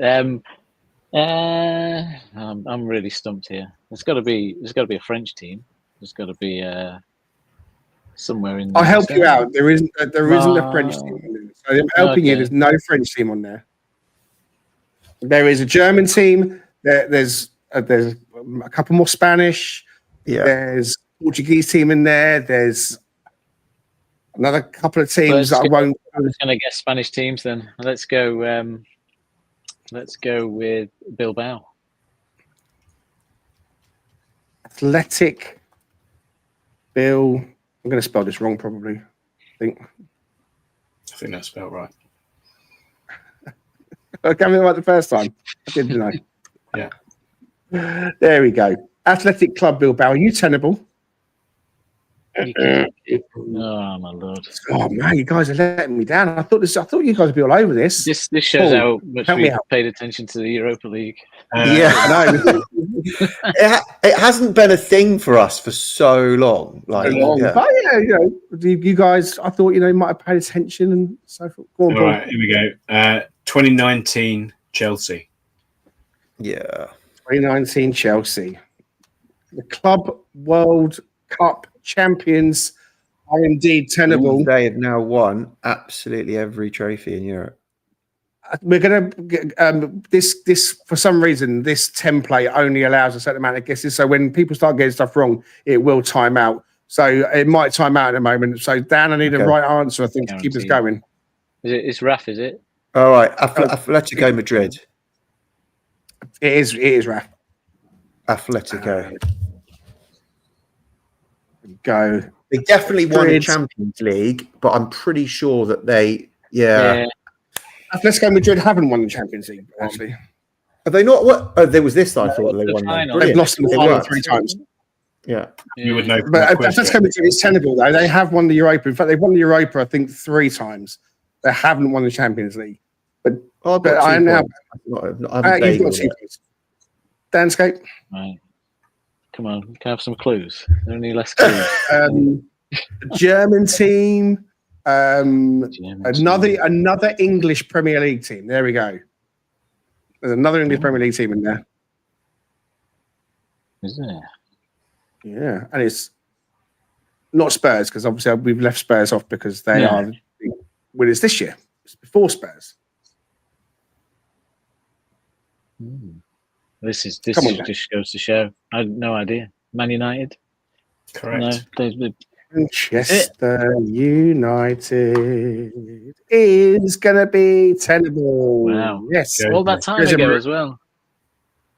I'm really stumped here. There's got to be a French team. There's got to be somewhere in. I'll help you out. There isn't a French team on there. So I'm helping you. There's no French team on there. There is a German team. There's a couple more Spanish. Yeah. There's a Portuguese team in there. There's another couple of teams that I won't. I'm just going to guess Spanish teams then. Let's go with Bilbao. Athletic. Bill. I'm going to spell this wrong, probably. I think that's spelled right. I got it right the first time. I didn't know. Yeah. There we go. Athletic Club Bilbao. Are you tenable? Oh my lord! Oh man, you guys are letting me down. I thought you guys would be all over this. This shows Paul, how much help me we've out. paid attention to the Europa League. Yeah, I know. it hasn't been a thing for us for so long. Like, yeah. But yeah, you guys, I thought might have paid attention and so forth. Go on, All Paul. right, here we go. 2019 Chelsea. Yeah. 2019 Chelsea, the Club World Cup champions, are indeed tenable. They have now won absolutely every trophy in Europe. We're going to this for some reason. This template only allows a certain amount of guesses. So when people start getting stuff wrong, it will time out. So it might time out in a moment. So Dan, I need a right answer. I think to keep us going. It's Raf, is it? All right, Atletico Madrid. It is Raf. Atletico. Go. They definitely won the Madrid. Champions League, but I'm pretty sure that they, yeah. Atletico Madrid haven't won the Champions League, actually. Have they not? What? Oh, there was this. I thought they won. final. They've lost in the final were. 3 times. Yeah. You would know. But Atletico Madrid is tenable, though. They have won the Europa. In fact, they've won the Europa, I think, 3 times. They haven't won the Champions League. But I am now. You've got 2 points. Danscape. Right. Come on, can I have some clues? There are any less clues? German team. Another English Premier League team. There we go. There's another English Premier League team in there. Is there? Yeah, and it's not Spurs because obviously we've left Spurs off because they are the big winners this year. It's before Spurs. This Come on, just goes to show. I had no idea. Man United. Correct. No, Manchester United is going to be tenable. Wow. Yes. All that time ago as well.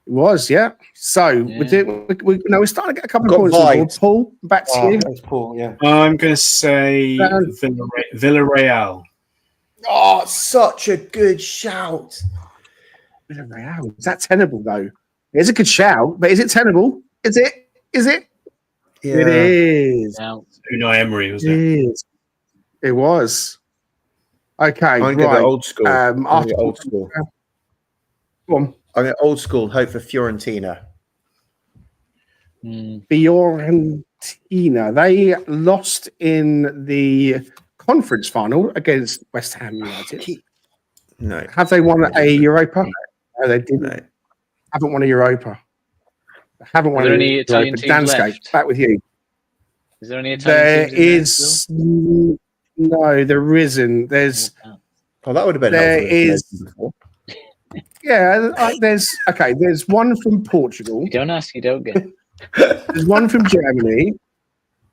It was, yeah. So we're starting to get a couple of points on board. Paul, back to you. Thanks, Paul. Yeah. I'm going to say Villarreal. Oh, such a good shout. Villarreal. Is that tenable though? It's a good shout, but is it tenable? Is it? Yeah. It is. Unai Emery was It it? is. It was. Okay, I'm going to right. go old school. Old school. Go on. I'm going old school. Hope for Fiorentina. Fiorentina. They lost in the conference final against West Ham United. No. Have they won a Europa? No, they didn't. No. Haven't won a Europa. They haven't won Are there a any Europa. Italian teams Danscape, left? back with you. Is there any Italian There teams in there is no, there isn't. There's Oh, that would have been there helpful. is. Yeah, there's one from Portugal. You don't ask, you don't get. There's one from Germany.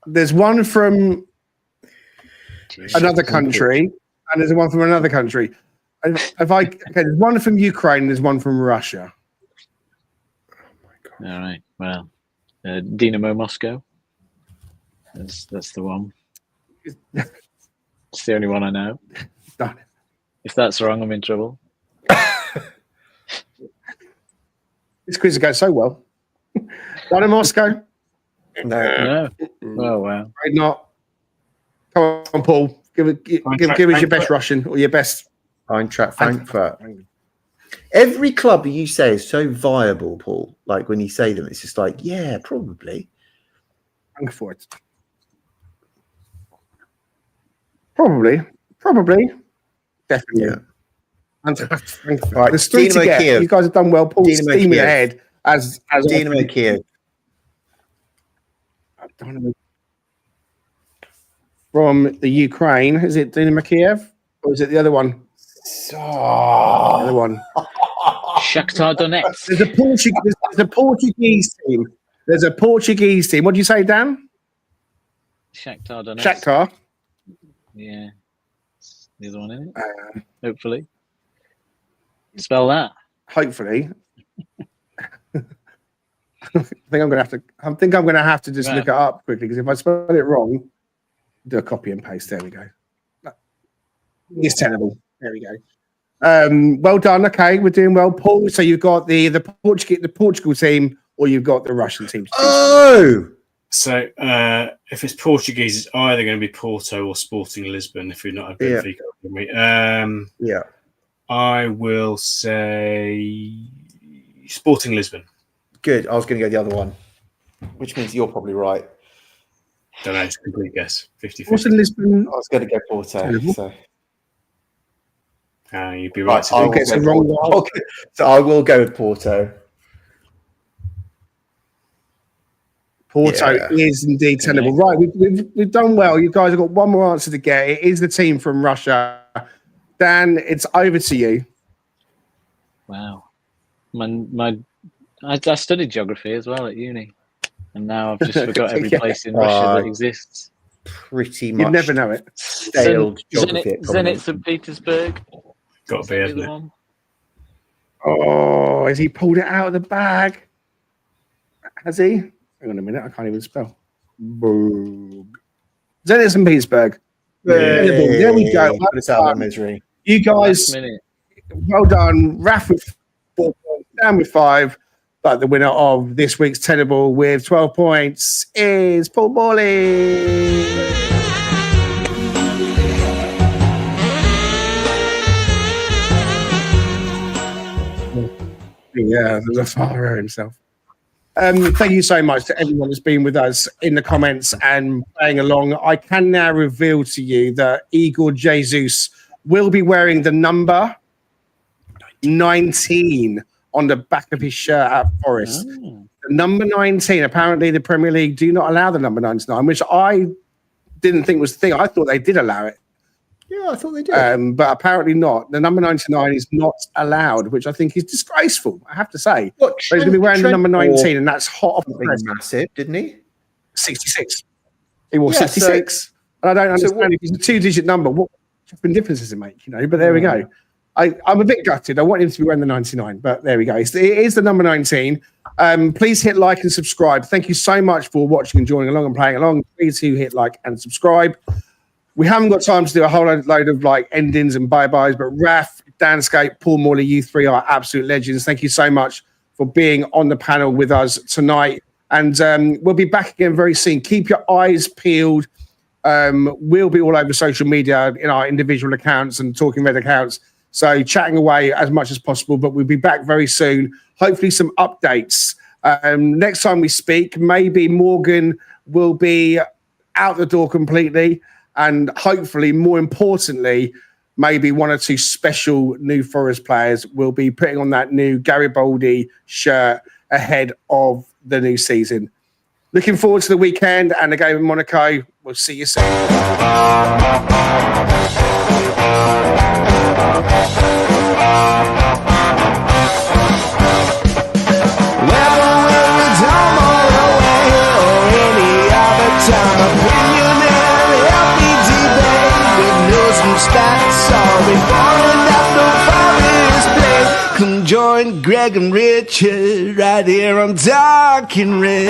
There's one from another country, and there's one from another country. There's one from Ukraine. There's one from Russia. All right. Well, Dynamo Moscow. That's the one. It's the only one I know. Done. If that's wrong, I'm in trouble. This quiz is going so well. One in Moscow? No. Oh wow. Right, not. Come on, Paul. Give us your best Russian or your best. Eintracht Frankfurt. Every club you say is so viable, Paul. Like when you say them, it's just like, yeah, probably. Frankfurt. Probably. Definitely. Yeah. Frankfurt. Right, There's 3 to Dynamo get. Kiev. You guys have done well. Paul's Dynamo steaming Kiev. ahead as Dynamo Kiev. From the Ukraine. Is it Dynamo Kiev? Or is it the other one? The other one. Shakhtar Donetsk. There's a Portuguese team. There's a Portuguese team. What do you say, Dan? Shakhtar Donetsk. Shakhtar. Yeah. It's the other one, isn't it? Hopefully. Spell that. Hopefully. I think I'm gonna have to just look it up quickly because if I spell it wrong, do a copy and paste. There we go. It's terrible. There we go. Well done. Okay, we're doing well, Paul. So you've got the Portugal team, or you've got the Russian team. Oh, So if it's Portuguese, it's either going to be Porto or Sporting Lisbon. If we're not a Benfica, Yeah. I will say Sporting Lisbon. Good. I was going to go the other one, which means you're probably right. Don't know. It's a complete guess. 50-50. Sporting Lisbon. I was going to go Porto. So. You'd be right. I'll get the wrong one. Okay. So I will go with Porto. Porto is indeed tenable. Right, we've done well. You guys have got one more answer to get. It is the team from Russia. Dan, it's over to you. Wow. I studied geography as well at uni, and now I've just forgot every place in Russia that exists. Pretty much. You'd never know it. Zenit St. Petersburg. Got to be, hasn't it? Oh, has he pulled it out of the bag? Has he? Hang on a minute, I can't even spell. Zenit St. Petersburg. There we go. Put us out of misery. You guys, well done. Raf with 4 points, Dan with 5. But the winner of this week's Tenable with 12 points is Paul Morley. Yeah, the father himself. Thank you so much to everyone that's been with us in the comments and playing along. I can now reveal to you that Igor Jesus will be wearing the number 19 on the back of his shirt at Forest. The number 19. Apparently, the Premier League do not allow the number 99, which I didn't think was the thing. I thought they did allow it. Yeah, I thought they did. But apparently not. The number 99 is not allowed, which I think is disgraceful, I have to say. Look, he's going to be wearing the number 19, and that's hot off the press. Massive, didn't he? 66. He wore 66. And I don't understand if it's a 2-digit number. What difference does it make? You know, but there we go. I'm a bit gutted. I want him to be wearing the 99, but there we go. It is the number 19. Please hit like and subscribe. Thank you so much for watching and joining along and playing along. Please do hit like and subscribe. We haven't got time to do a whole load of like endings and bye-byes, but Raf, Danscape, Paul Morley, you three are absolute legends. Thank you so much for being on the panel with us tonight. And we'll be back again very soon. Keep your eyes peeled. We'll be all over social media in our individual accounts and Talking Red accounts. So chatting away as much as possible, but we'll be back very soon. Hopefully some updates. Next time we speak, maybe Morgan will be out the door completely. And hopefully, more importantly, maybe 1 or 2 special new Forest players will be putting on that new Garibaldi shirt ahead of the new season. Looking forward to the weekend and the game in Monaco. We'll see you soon. Come join Greg and Richard right here on Talking Red.